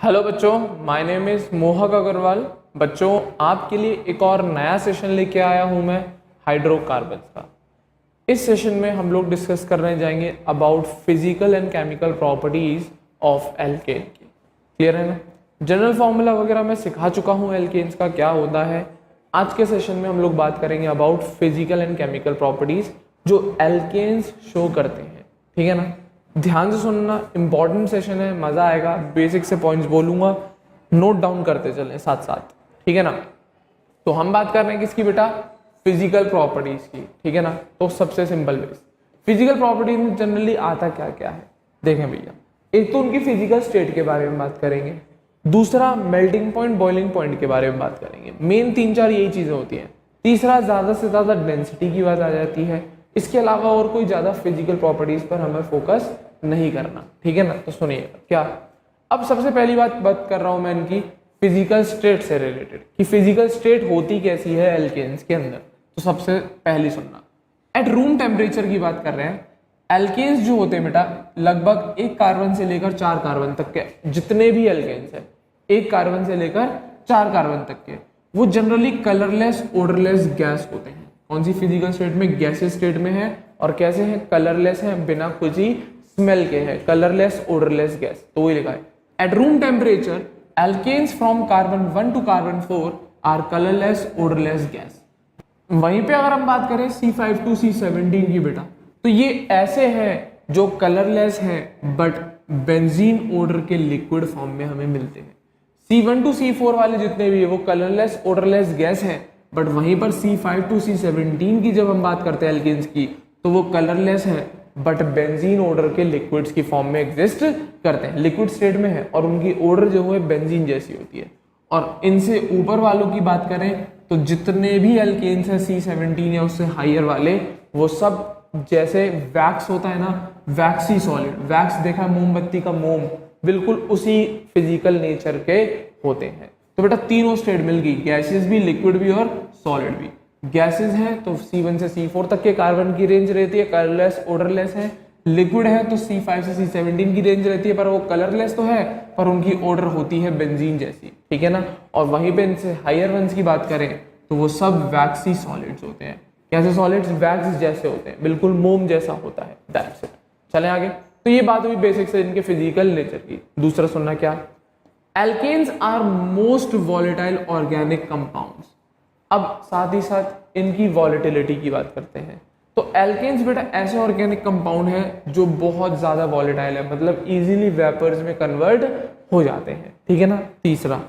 Hello बच्चों, my name is मोहक अग्रवाल। बच्चों, आपके लिए एक और नया सेशन लेके आया हूं मैं हाइड्रोकार्बन्स का। इस सेशन में हम लोग डिस्कस करने जाएंगे about physical and chemical properties of alkene की। क्लियर है ना? जनरल फॉर्मूला वगैरह मैं सिखा चुका हूं एल्केन्स का क्या होता है। आज के सेशन में हम लोग बात करेंगे about physical and chemical properties जो एल्केन्स शो करते हैं। ठीक है ना? ध्यान से सुनना, इंपॉर्टेंट सेशन है, मजा आएगा। बेसिक से पॉइंट्स बोलूंगा, नोट डाउन करते चलें साथ साथ। ठीक है ना? तो हम बात कर रहे हैं किसकी बेटा? फिजिकल प्रॉपर्टीज की। ठीक है ना? तो सबसे सिंपल बेस फिजिकल प्रॉपर्टीज में जनरली आता क्या क्या है देखें भैया। एक तो उनकी फिजिकल स्टेट के बारे में बात करेंगे, दूसरा मेल्टिंग पॉइंट, बॉइलिंग पॉइंट के बारे में बात करेंगे। मेन 3-4 यही चीजें होती हैं। तीसरा ज्यादा से ज्यादा डेंसिटी की बात आ जाती है। इसके अलावा और कोई ज्यादा फिजिकल प्रॉपर्टीज पर हमें फोकस नहीं करना। ठीक है ना? तो सुनिए क्या। अब सबसे पहली बात कर रहा हूं मैं इनकी फिजिकल स्टेट से रिलेटेड कि फिजिकल स्टेट होती कैसी है एल्केन्स के अंदर। तो सबसे पहली सुनना, एट रूम टेम्परेचर की बात कर रहे हैं। एल्केन्स जो होते हैं बेटा, लगभग 1 कार्बन से लेकर 4 कार्बन तक के जितने भी एल्केन्स है, 1 कार्बन से लेकर 4 कार्बन तक के, वो जनरली कलरलेस ओडरलेस गैस होते हैं। कौन सी फिजिकल स्टेट में? गैसेस स्टेट में है। और कैसे हैं? कलरलेस है, बिना कुछ ही स्मेल के है, कलरलेस ओडरलेस गैस। तो वही लिखा है at room temperature alkanes from carbon 1 to carbon 4 are colourless odourless gas. वहीं पे अगर हम बात करें C5 टू C17 की बेटा, तो ये ऐसे हैं जो कलरलेस हैं बट बेंजीन ओडर के लिक्विड फॉर्म में हमें मिलते हैं। C1 टू C4 वाले जितने भी है वो कलरलेस ओडरलेस गैस हैं, बट वहीं पर C5 टू C17 की जब हम बात करते हैं एल्केन्स की, तो वो कलरलेस है बट बेंजीन ओडर के लिक्विड्स की फॉर्म में एग्जिस्ट करते हैं, लिक्विड स्टेट में है, और उनकी ओडर जो है बेंजीन जैसी होती है। और इनसे ऊपर वालों की बात करें तो जितने भी एल्केन्स हैं C17 या उससे हायर वाले, वो सब जैसे वैक्स होता है ना, वैक्सी सॉलिड, वैक्स देखा मोमबत्ती का मोम, बिल्कुल उसी फिजिकल नेचर के होते हैं। तो बेटा तीनों स्टेट मिल गई, गैसेस भी, लिक्विड भी और सॉलिड भी। गैसेस हैं तो C1 से C4 तक के कार्बन की रेंज रहती है, कलरलेस ओडरलेस है। लिक्विड है तो C5 से C17 की रेंज रहती है, पर वो कलरलेस तो है पर उनकी ओडर होती है बेंजीन जैसी। ठीक है ना? और वहीं पे इनसे हायर वंस की बात करें तो वो सब वैक्सी सॉलिड्स होते हैं। कैसे सॉलिड्स? वैक्स जैसे होते हैं, बिल्कुल मोम जैसा होता है। That's it. चलें आगे। तो ये बात हुई बेसिक से इनके फिजिकल नेचर की। दूसरा सुनना क्या, alkanes are most volatile organic compounds. अब साथ ही साथ इनकी वॉलेटिलिटी की बात करते हैं। तो एल्केन्स बेटा ऐसे ऑर्गेनिक कंपाउंड है जो बहुत ज्यादा वॉलेटाइल है, मतलब इजीली वेपर्स में कन्वर्ट हो जाते हैं। ठीक है ना? तीसरा,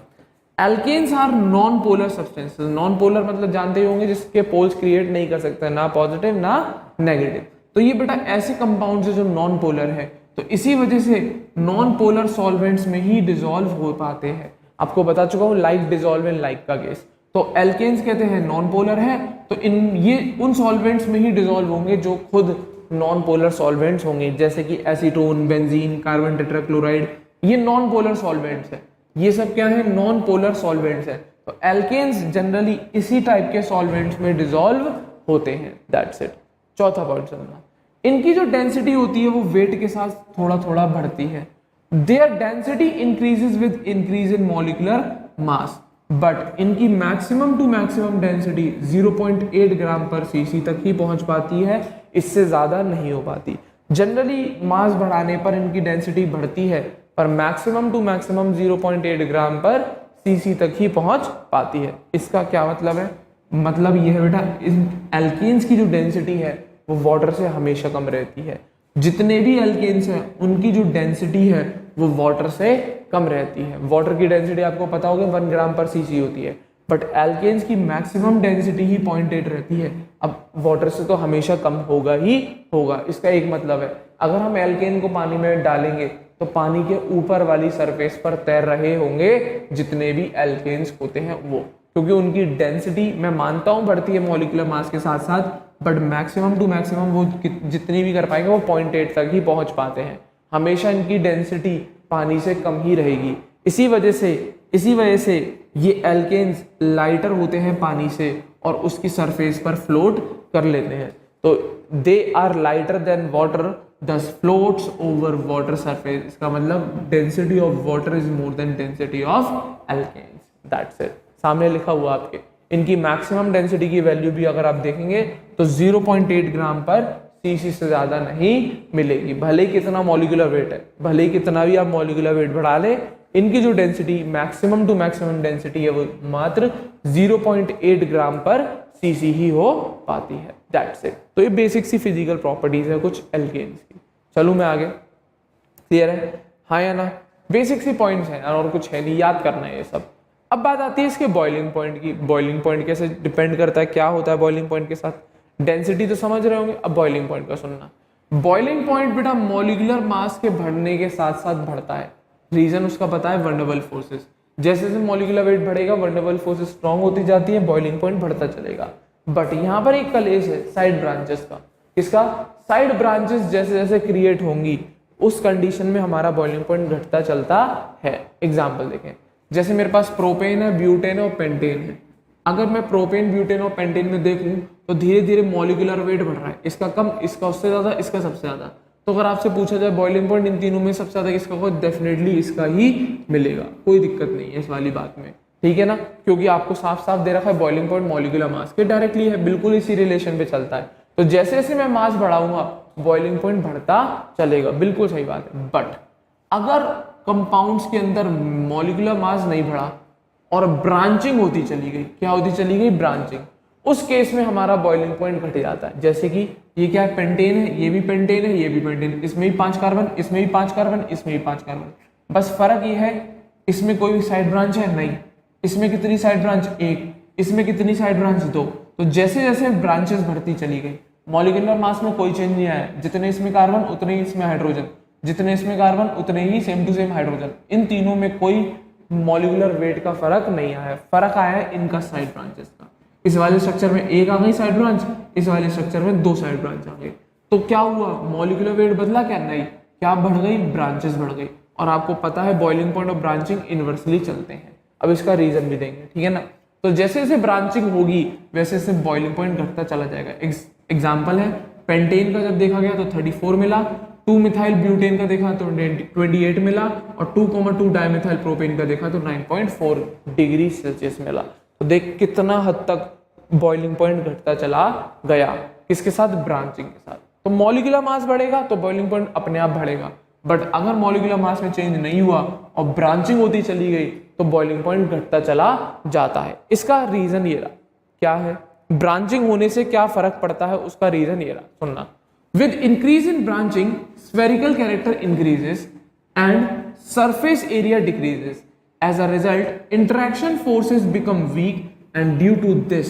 alkanes are non polar substances. Non polar मतलब जानते ही होंगे जिसके पोल्स क्रिएट नहीं कर सकते, ना पॉजिटिव ना नेगेटिव। तो ये बेटा ऐसे कंपाउंड्स है जो नॉन पोलर है, तो इसी वजह से नॉन पोलर सॉल्वेंट्स में ही डिसॉल्व हो पाते हैं। आपको बता चुका हूँ लाइक डिसॉल्व इन लाइक का केस। तो एल्केन्स कहते हैं नॉन पोलर है, तो ये उन सॉल्वेंट्स में ही डिसॉल्व होंगे जो खुद नॉन पोलर सॉल्वेंट्स होंगे, जैसे कि एसीटोन, बेंजीन, कार्बन टेट्राक्लोराइड, ये नॉन पोलर सॉल्वेंट्स है। ये सब क्या है? नॉन पोलर सॉल्वेंट्स है। तो एल्केन्स जनरली इसी टाइप के सॉल्वेंट्स में डिसॉल्व होते हैं। That's it. चौथा पॉइंट सुनना, इनकी जो डेंसिटी होती है वो वेट के साथ थोड़ा थोड़ा बढ़ती है। Their density increases with increase in molecular mass, but इनकी maximum to maximum density 0.8 gram per CC तक ही पहुंच पाती है, इससे ज्यादा नहीं हो पाती। जनरली मास बढ़ाने पर इनकी डेंसिटी बढ़ती है, पर maximum to maximum 0.8 gram per CC तक ही पहुंच पाती है। इसका क्या मतलब है? मतलब यह है बेटा, इन एल्केन्स की जो डेंसिटी है वो वाटर से हमेशा कम रहती है। जितने भी एल्केन्स हैं उनकी जो डेंसिटी है वो वाटर से कम रहती है। वाटर की डेंसिटी आपको पता होगा 1 ग्राम पर सीसी होती है, बट एल्केन्स की मैक्सिमम डेंसिटी ही 0.8 रहती है। अब वाटर से तो हमेशा कम होगा ही होगा। इसका एक मतलब है, अगर हम एल्केन को पानी में डालेंगे तो पानी के ऊपर वाली सरफेस पर तैर रहे होंगे जितने भी एल्केन्स होते हैं वो, क्योंकि उनकी डेंसिटी मैं मानता हूं बढ़ती है मॉलिक्यूलर मास के साथ साथ, बट मैक्सिमम टू मैक्सिमम वो जितनी भी कर पाएंगे वो 0.8 तक ही पहुंच पाते हैं। हमेशा इनकी डेंसिटी पानी से कम ही रहेगी। इसी वजह से ये एल्केन्स लाइटर होते हैं पानी से और उसकी सरफेस पर फ्लोट कर लेते हैं। तो they are lighter than water thus floats over water surface, इसका मतलब density of water is more than density of alkanes, that's it. सामने लिखा हुआ आपके, इनकी मैक्सिमम डेंसिटी की वैल्यू भी अगर आप देखेंगे तो 0.8 ग्राम पर सीसी से ज्यादा नहीं मिलेगी। भले ही कितना मॉलिक्यूलर वेट है, भले ही कितना भी आप मॉलिक्यूलर वेट बढ़ा ले, इनकी जो density maximum to maximum density है वो मात्र 0.8 ग्राम पर सीसी ही हो पाती है, दैट्स इट। तो ये बेसिक सी फिजिकल प्रॉपर्टीज है कुछ एल्केन्स की। चलूं मैं आगे, क्लियर है, हाँ या ना? बेसिक सी पॉइंट्स हैं और कुछ है नहीं, याद करना है ये सब। अब बात आती है इसके बॉइलिंग पॉइंट की। बॉइलिंग पॉइंट कैसे डिपेंड करता है, क्या होता है बॉइलिंग पॉइंट के साथ? डेंसिटी तो समझ रहे होंगे, अब बॉइलिंग पॉइंट का सुनना। बॉइलिंग पॉइंट बेटा मॉलिक्यूलर मास के बढ़ने के साथ साथ बढ़ता है। रीजन उसका पता है, वन डबल फोर्सेस। जैसे जैसे मॉलिक्यूलर वेट बढ़ेगा, वन डबल फोर्सेस स्ट्रॉन्ग होती जाती है, बॉइलिंग पॉइंट बढ़ता चलेगा। बट यहाँ पर एक कलेश है साइड ब्रांचेस का। किसका? साइड ब्रांचेस जैसे जैसे क्रिएट होंगी उस कंडीशन में हमारा बॉइलिंग पॉइंट घटता चलता है। एग्जाम्पल देखें, जैसे मेरे पास प्रोपेन है, ब्यूटेन है और पेंटेन है। अगर मैं प्रोपेन, ब्यूटेन और पेंटेन में देखूं तो धीरे धीरे मॉलिक्यूलर वेट बढ़ रहा है, इसका कम, इसका उससे ज्यादा, इसका सबसे ज्यादा। तो अगर आपसे पूछा जाए बॉइलिंग पॉइंट इन तीनों में सबसे ज्यादा किसका होगा, डेफिनेटली इसका ही मिलेगा, कोई दिक्कत नहीं है इस वाली बात में, ठीक है ना? क्योंकि आपको साफ साफ दे रखा है बॉइलिंग पॉइंट मॉलिक्यूलर मास के डायरेक्टली है, बिल्कुल इसी रिलेशन पे चलता है। तो जैसे जैसे मैं मास बढ़ाऊंगा बॉइलिंग पॉइंट बढ़ता चलेगा, बिल्कुल सही बात है। बट अगर कंपाउंड्स के अंदर मॉलिक्यूलर मास नहीं बढ़ा और ब्रांचिंग होती चली गई, क्या होती चली गई? ब्रांचिंग, उस केस में हमारा बॉइलिंग पॉइंट घट जाता है। जैसे कि ये क्या है, पेंटेन है, ये भी पेंटेन है, ये भी पेंटेन, इसमें भी 5 कार्बन, इसमें भी 5 कार्बन, इसमें भी 5 कार्बन। बस फर्क ये है, इसमें कोई भी साइड ब्रांच है नहीं, इसमें कितनी साइड ब्रांच? एक, इसमें कितनी साइड ब्रांच? 2। तो जैसे जैसे ब्रांचेस बढ़ती चली गई, मॉलिक्यूलर मास में कोई चेंज नहीं आया, जितने इसमें कार्बन उतने ही इसमें हाइड्रोजन, जितने इसमें कार्बन उतने ही सेम टू सेम हाइड्रोजन, इन तीनों में कोई मॉलिक्यूलर वेट का फर्क नहीं आया, फर्क आया है इनका साइड ब्रांचेस का। इस वाले स्ट्रक्चर में एक आ गई साइड ब्रांच, इस वाले स्ट्रक्चर में 2 साइड ब्रांच आ गई। तो क्या हुआ? मॉलिक्यूलर वेट बदला क्या? नहीं। क्या बढ़ गई? ब्रांचेस बढ़ गई। और आपको पता है बॉइलिंग पॉइंट और ब्रांचिंग इनवर्सली चलते हैं। अब इसका रीजन भी देंगे, ठीक है ना? तो जैसे जैसे ब्रांचिंग होगी वैसे वैसे बॉइलिंग पॉइंट घटता चला जाएगा। एग्जाम्पल है, पेंटेन का जब देखा गया तो 34 मिला, 2 मिथाइल ब्यूटेन का देखा तो 28 मिला, और 2,2 डाइमिथाइल प्रोपेन का देखा तो 9.4 डिग्री सेल्सियस मिला। तो देख कितना हद तक बॉइलिंग पॉइंट घटता चला गया, किसके साथ? ब्रांचिंग के साथ। तो मॉलिक्यूलर मास बढ़ेगा तो बॉइलिंग पॉइंट अपने आप बढ़ेगा। बट अगर मॉलिक्यूलर मास में चेंज नहीं हुआ और ब्रांचिंग होती चली गई तो बॉइलिंग पॉइंट घटता चला जाता है। इसका रीजन ये रहा, क्या है? ब्रांचिंग होने से क्या फर्क पड़ता है, उसका रीजन ये रहा, सुनना। With increase in branching spherical character increases and surface area decreases. As a result, interaction forces become weak and due to this,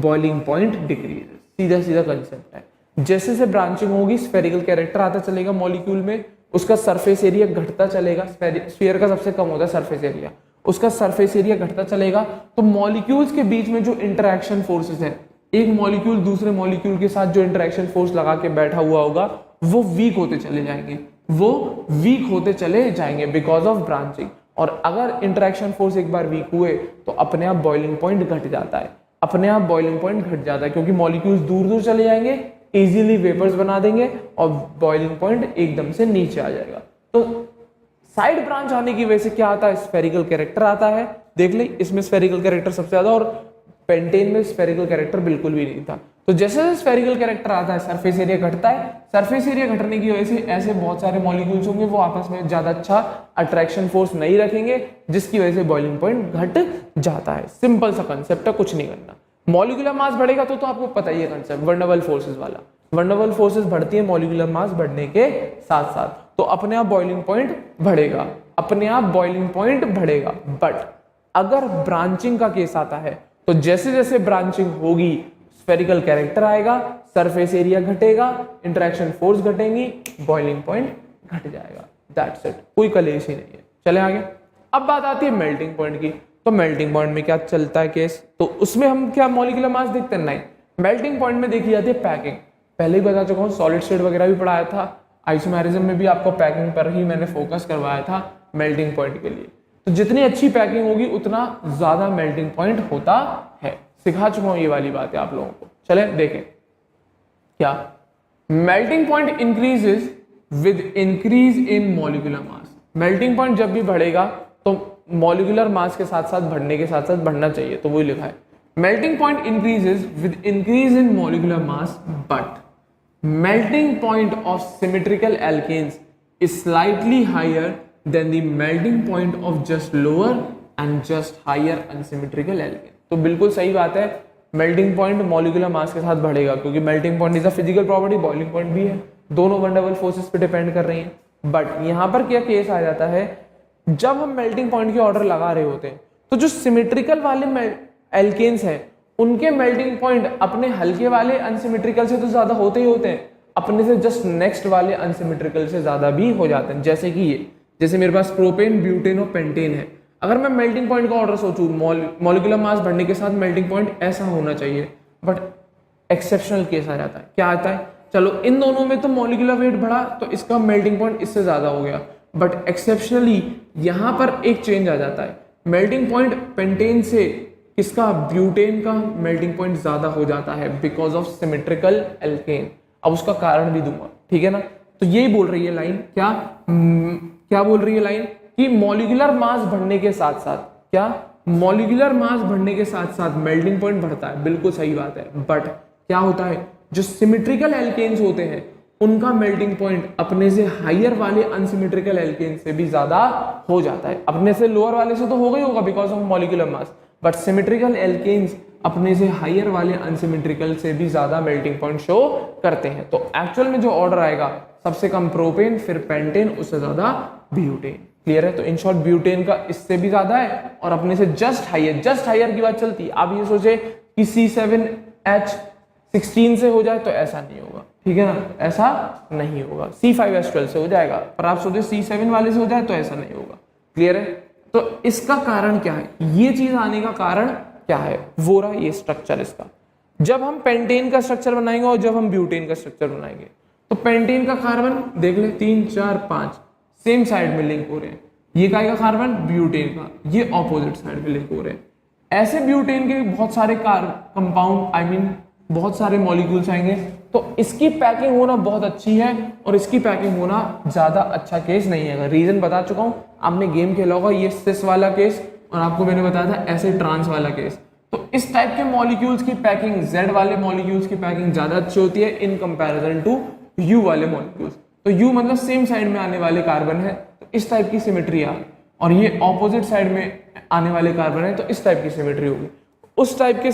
boiling point decreases. सीधा सीधा कंसेप्ट है। जैसे जैसे ब्रांचिंग होगी स्फेरिकल कैरेक्टर आता चलेगा मॉलिक्यूल में, उसका सरफेस एरिया घटता चलेगा। स्फीयर का सबसे कम होता है सरफेस एरिया, उसका सरफेस एरिया घटता चलेगा। तो मॉलिक्यूल्स के बीच में जो इंटरेक्शन फोर्सेस है, एक मॉलिक्यूल दूसरे मॉलिक्यूल के साथ जो इंटरेक्शन फोर्स लगा के बैठा हुआ होगा वो वीक होते चले जाएंगे, वो वीक होते चले जाएंगे बिकॉज ऑफ ब्रांचिंग। और अगर इंटरेक्शन फोर्स एक बार वीक हुए तो अपने आप बॉइलिंग पॉइंट घट जाता है, अपने आप बॉइलिंग पॉइंट घट जाता है, क्योंकि मॉलिक्यूल्स दूर दूर चले जाएंगे, इजीली वेपर्स बना देंगे और बॉइलिंग पॉइंट एकदम से नीचे आ जाएगा। तो साइड ब्रांच आने की वजह से क्या आता है? स्फेरिकल कैरेक्टर आता है। देख ले, इसमें स्फेरिकल कैरेक्टर सबसे ज्यादा और पेंटेन में स्फेरिकल कैरेक्टर बिल्कुल भी नहीं था। तो जैसे जैसे स्फेरिकल कैरेक्टर आता है सरफेस एरिया घटता है। सरफेस एरिया घटने की वजह से ऐसे बहुत सारे मॉलिक्यूल्स होंगे वो आपस में ज्यादा अच्छा अट्रैक्शन फोर्स नहीं रखेंगे, जिसकी वजह से बॉइलिंग पॉइंट घट जाता है। सिंपल सा कंसेप्ट है, कुछ नहीं करना। मॉलिक्यूलर मास बढ़ेगा तो आपको पता ही है कंसेप्ट, वन डबल फोर्सेस वाला। वन डबल फोर्सेस बढ़ती है मॉलिक्यूलर मास बढ़ने के साथ साथ, तो अपने आप बॉइलिंग पॉइंट बढ़ेगा, अपने आप बॉइलिंग पॉइंट बढ़ेगा। बट अगर ब्रांचिंग का केस आता है तो जैसे जैसे ब्रांचिंग होगी स्फेरिकल कैरेक्टर आएगा, सरफेस एरिया घटेगा, इंटरेक्शन फोर्स घटेंगी, बॉइलिंग पॉइंट घट जाएगा। दैट्स इट, कोई कलेश ही नहीं है। चले आगे। अब बात आती है मेल्टिंग पॉइंट की। तो मेल्टिंग पॉइंट में क्या चलता है केस? तो उसमें हम क्या मॉलिक्यूलर मास देखते हैं? नहीं, मेल्टिंग पॉइंट में देखी जाती है पैकिंग। पहले ही बता चुका हूँ, सॉलिड स्टेट वगैरह भी पढ़ाया था, आइसोमेरिज्म में भी आपको पैकिंग पर ही मैंने फोकस करवाया था मेल्टिंग पॉइंट के लिए। तो जितनी अच्छी पैकिंग होगी उतना ज्यादा मेल्टिंग पॉइंट होता है। सिखा चुका हूं ये वाली बात है आप लोगों को। चले देखें क्या melting point increases with increase in molecular mass. Melting point जब भी बढ़ेगा तो मॉलिक्यूलर मास के साथ साथ बढ़ने के साथ साथ बढ़ना चाहिए, तो वही लिखा है melting point increases with increase in molecular mass but melting point of symmetrical alkanes is slightly higher than the melting point of just lower and just higher unsymmetrical alkane। तो बिल्कुल सही बात है, मेल्टिंग पॉइंट मॉलिक्यूलर मास के साथ बढ़ेगा क्योंकि melting point is a physical property, boiling point भी है, दोनों वन डबल फोर्सेस पे डिपेंड कर रही हैं। बट यहाँ पर क्या केस आ जाता है, जब हम मेल्टिंग पॉइंट के ऑर्डर लगा रहे होते हैं तो जो सिमेट्रिकल वाले एल्केन्स हैं उनके मेल्टिंग पॉइंट अपने हल्के वाले अनसिमेट्रिकल से तो ज्यादा होते ही होते हैं, अपने से जस्ट नेक्स्ट वाले अनसिमेट्रिकल से ज्यादा भी हो जाते हैं। जैसे कि ये, जैसे मेरे पास प्रोपेन, ब्यूटेन और पेंटेन है, अगर मैं मेल्टिंग पॉइंट का ऑर्डर सोचूं, मॉलिक्यूलर मास बढ़ने के साथ मेल्टिंग पॉइंट ऐसा होना चाहिए, बट एक्सेप्शनल केस आ जाता है। क्या आता है, चलो इन दोनों में तो मॉलिक्यूलर वेट बढ़ा तो इसका मेल्टिंग पॉइंट इससे ज्यादा हो गया, बट एक्सेप्शनली यहां पर एक चेंज आ जाता है, मेल्टिंग पॉइंट पेंटेन से किसका, ब्यूटेन का मेल्टिंग पॉइंट ज्यादा हो जाता है बिकॉज ऑफ सिमेट्रिकल एल्केन। अब उसका कारण भी दूंगा, ठीक है ना। तो यही बोल रही है लाइन, क्या बोल रही है लाइन कि मॉलिक्यूलर मास बढ़ने के साथ साथ, क्या मॉलिक्यूलर मास बढ़ने के साथ साथ मेल्टिंग पॉइंट बढ़ता है, बिल्कुल सही बात है। बट क्या होता है, जो सिमेट्रिकल एल्केन्स होते हैं उनका मेल्टिंग पॉइंट अपने से हायर वाले अनसिमेट्रिकल एल्केन से भी ज्यादा हो जाता है। अपने से लोअर वाले से तो होगा ही होगा because of molecular mass, but symmetrical alkanes अपने से हायर वाले अनसिमेट्रिकल से भी ज्यादा मेल्टिंग पॉइंट शो करते हैं। तो एक्चुअल में जो ऑर्डर आएगा, सबसे कम प्रोपेन, फिर पेंटेन, उससे ज्यादा ब्यूटेन। क्लियर है। तो इन शॉर्ट ब्यूटेन का इससे भी ज्यादा है और अपने से जस्ट हायर की बात चलती है। आप ये सोचे कि C7H16 से हो जाए तो ऐसा नहीं होगा, ठीक है ना, ऐसा नहीं होगा। C5H12 से हो जाएगा, पर आप सोचे C7 वाले से हो जाए तो ऐसा नहीं होगा। क्लियर है। तो इसका कारण क्या है, ये चीज आने का कारण क्या है, वो रहा ये स्ट्रक्चर इसका। जब हम पेंटेन का स्ट्रक्चर बनाएंगे और जब हम ब्यूटेन का स्ट्रक्चर बनाएंगे, तो पेंटेन का कार्बन देख ले 3 4 5 सेम साइड में लिंक हो रहे हैं। ये काय का कार्बन, ब्यूटेन का, ये ऑपोजिट साइड में लिंक हो रहे हैं। ऐसे ब्यूटेन के बहुत सारे कंपाउंड बहुत सारे मॉलिक्यूल्स आएंगे, तो इसकी पैकिंग होना बहुत अच्छी है और इसकी पैकिंग होना ज्यादा अच्छा केस नहीं है। रीजन बता चुका हूं, आपने गेम खेला होगा, ये सिस वाला केस और आपको मैंने बताया था ऐसे ट्रांस वाला केस। तो इस टाइप के मॉलिक्यूल्स की पैकिंग, जेड वाले मॉलिक्यूल्स की पैकिंग ज्यादा अच्छी होती है इन कंपैरिजन टू यू वाले मॉलिक्यूल्स। तो यू मतलब सेम साइड में आने वाले कार्बन है, तो इस टाइप की सिमेट्री है, और ये ऑपोजिट साइड में आने वाले कार्बन है, तो इस टाइप की सिमेट्री होगी। उस टाइप के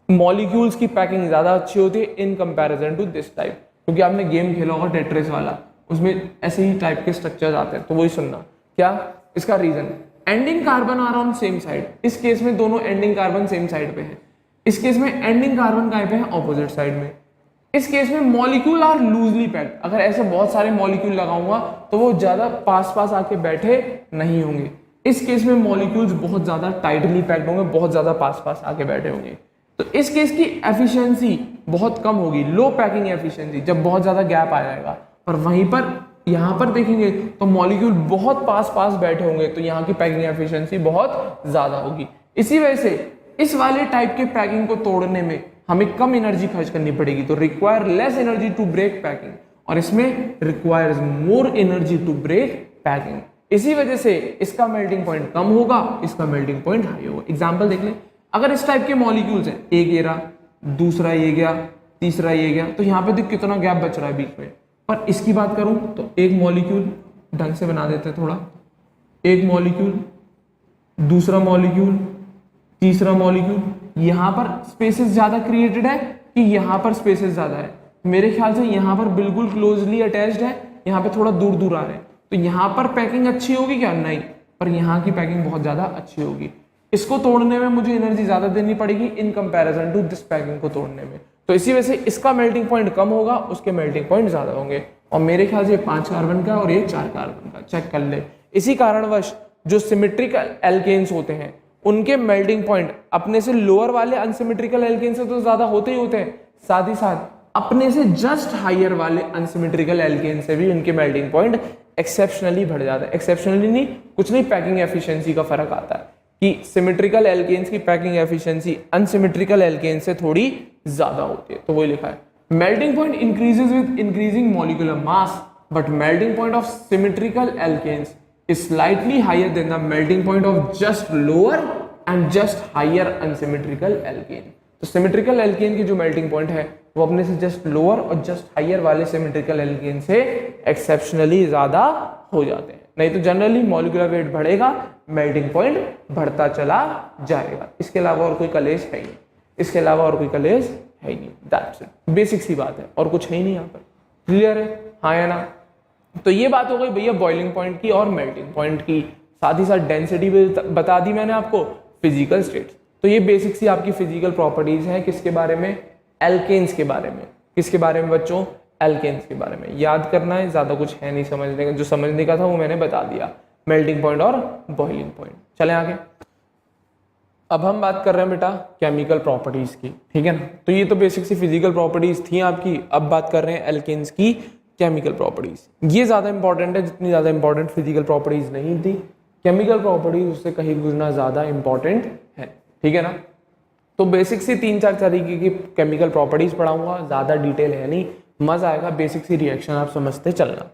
मॉलिक्यूल्स की पैकिंग ज्यादा अच्छी होती है in comparison to this type, क्योंकि आपने गेम खेला होगा टेट्रिस वाला, उसमें ऐसे ही टाइप के स्ट्रक्चर्स आते हैं, तो वही सुनना। क्या इसका reason, ending carbon are on same side. इस केस में दोनों एंडिंग कार्बन सेम साइड पे है, इस केस में एंडिंग कार्बन कहां पे है, ऑपोजिट साइड में। इस केस में मॉलिक्यूल आर लूजली पैक्ड। अगर ऐसे बहुत सारे मॉलिक्यूल लगाऊंगा तो वो ज्यादा पास पास आके बैठे नहीं होंगे। इस केस में मॉलिक्यूल्स बहुत ज्यादा टाइटली पैक्ड होंगे, बहुत ज्यादा पास पास आके बैठे होंगे। तो इस केस की एफिशिएंसी बहुत कम होगी, लो पैकिंग एफिशिएंसी, जब बहुत ज्यादा गैप आ जाएगा। और वहीं पर यहां पर देखेंगे तो मॉलिक्यूल बहुत पास पास बैठे होंगे, तो यहाँ की पैकिंग एफिशिएंसी बहुत ज्यादा होगी। इसी वजह से इस वाले टाइप के पैकिंग को तोड़ने में हमें कम एनर्जी खर्च करनी पड़ेगी, तो require less energy to break packing, और इसमें requires more energy to break packing. इसी वजह से इसका मेल्टिंग पॉइंट कम होगा, इसका मेल्टिंग पॉइंट हाई होगा। एग्जांपल देख ले, अगर इस टाइप के मॉलिक्यूल्स हैं, एक ये रहा, दूसरा ये गया, तीसरा ये गया, तो यहाँ पे देख कितना गैप बच रहा है बीच में। पर इसकी बात करूं तो एक मॉलिक्यूल ढंग से बना देते हैं थोड़ा, एक मॉलिक्यूल, दूसरा मॉलिक्यूल, तीसरा मॉलिक्यूल, यहां पर स्पेसेस ज्यादा क्रिएटेड है कि यहां पर स्पेसेस ज्यादा है। मेरे ख्याल से यहां पर बिल्कुल क्लोजली अटैच्ड है, यहां पे थोड़ा दूर दूर आ रहे हैं, तो यहां पर पैकिंग अच्छी होगी क्या, नहीं, पर यहां की पैकिंग बहुत ज्यादा अच्छी होगी। इसको तोड़ने में मुझे एनर्जी ज्यादा देनी पड़ेगी in comparison to this packing को तोड़ने में, तो इसी वजह से इसका मेल्टिंग पॉइंट कम होगा, उसके मेल्टिंग पॉइंट ज्यादा होंगे। और मेरे ख्याल से 5 कार्बन का और ये 4 कार्बन का, चेक कर ले। इसी कारणवश जो सिमेट्रिकल एल्केन्स होते हैं उनके मेल्टिंग पॉइंट अपने से लोअर वाले अनसिमेट्रिकल एल्केन से तो ज्यादा होते ही होते हैं, साथ ही साथ अपने से जस्ट हायर वाले अनसिमेट्रिकल एल्केन से भी उनके मेल्टिंग पॉइंट एक्सेप्शनली बढ़ जाता है। एक्सेप्शनली नहीं, कुछ नहीं, पैकिंग एफिशिएंसी का फर्क आता है कि सिमेट्रिकल एल्केन्स की पैकिंग एफिशिएंसी अनसिमेट्रिकल एल्केन से थोड़ी ज्यादा होती है, तो वही लिखा है। Melting point increases with increasing molecular mass but melting point of symmetrical alkanes is slightly higher than the melting point of just lower and just higher unsymmetrical alkane. तो सिमेट्रिकल एल्केन की जो मेल्टिंग पॉइंट है वो अपने से just lower और just higher वाले symmetrical alkane से एक्सेप्शनली ज्यादा हो जाते हैं। नहीं तो जनरली मॉलिक्यूलर वेट बढ़ेगा, मेल्टिंग पॉइंट बढ़ता चला जाएगा। इसके अलावा और कोई कलेश है ही नहीं, इसके अलावा और कोई कलेश है ही नहीं। दैट्स इट, बेसिक सी बात है और कुछ है ही नहीं यहाँ पर। क्लियर है, हाँ या ना? तो ये बात हो गई भैया बॉइलिंग पॉइंट की और मेल्टिंग पॉइंट की, साथ ही साथ डेंसिटी भी बता दी मैंने आपको, फिजिकल स्टेट्स। तो ये बेसिक सी आपकी फिजिकल प्रॉपर्टीज है किसके बारे में? एल्केन्स के बारे में। किसके बारे में बच्चों? एल्केन्स के बारे में। याद करना है, ज्यादा कुछ है नहीं समझने का, जो समझने का था वो मैंने बता दिया, मेल्टिंग पॉइंट और बॉइलिंग पॉइंट। चले आगे। अब हम बात कर रहे हैं बेटा केमिकल प्रॉपर्टीज की, ठीक है ना? तो ये तो बेसिक सी फिजिकल प्रॉपर्टीज थी आपकी। अब बात कर रहे हैं एल्केन्स की केमिकल प्रॉपर्टीज। ये ज्यादा इंपॉर्टेंट है जितनी ज्यादा इंपॉर्टेंट फिजिकल प्रॉपर्टीज नहीं थी, केमिकल प्रॉपर्टीज उससे कहीं गुना ज्यादा इंपॉर्टेंट है, ठीक है ना? तो बेसिक सी 3-4 तरीके की केमिकल प्रॉपर्टीज पढ़ाऊंगा, ज्यादा डिटेल है नहीं, मजा आएगा, बेसिक सी रिएक्शन आप समझते चलना।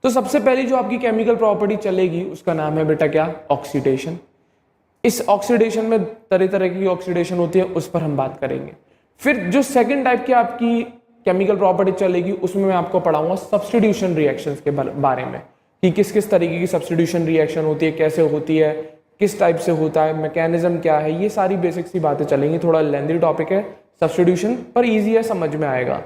तो सबसे पहली जो आपकी केमिकल प्रॉपर्टी चलेगी उसका नाम है बेटा क्या? ऑक्सीडेशन। इस ऑक्सीडेशन में तरह तरह की ऑक्सीडेशन होती है, उस पर हम बात करेंगे। फिर जो सेकंड टाइप की आपकी केमिकल प्रॉपर्टी चलेगी उसमें मैं आपको पढ़ाऊंगा सब्स्टिट्यूशन रिएक्शंस के बारे में, कि किस किस तरीके की सब्स्टिट्यूशन रिएक्शन होती है, कैसे होती है, किस टाइप से होता है, मैकेनिज्म क्या है, ये सारी बेसिक सी बातें चलेंगी। थोड़ा लेंथी टॉपिक है सब्स्टिट्यूशन, पर ईजी है, समझ में आएगा।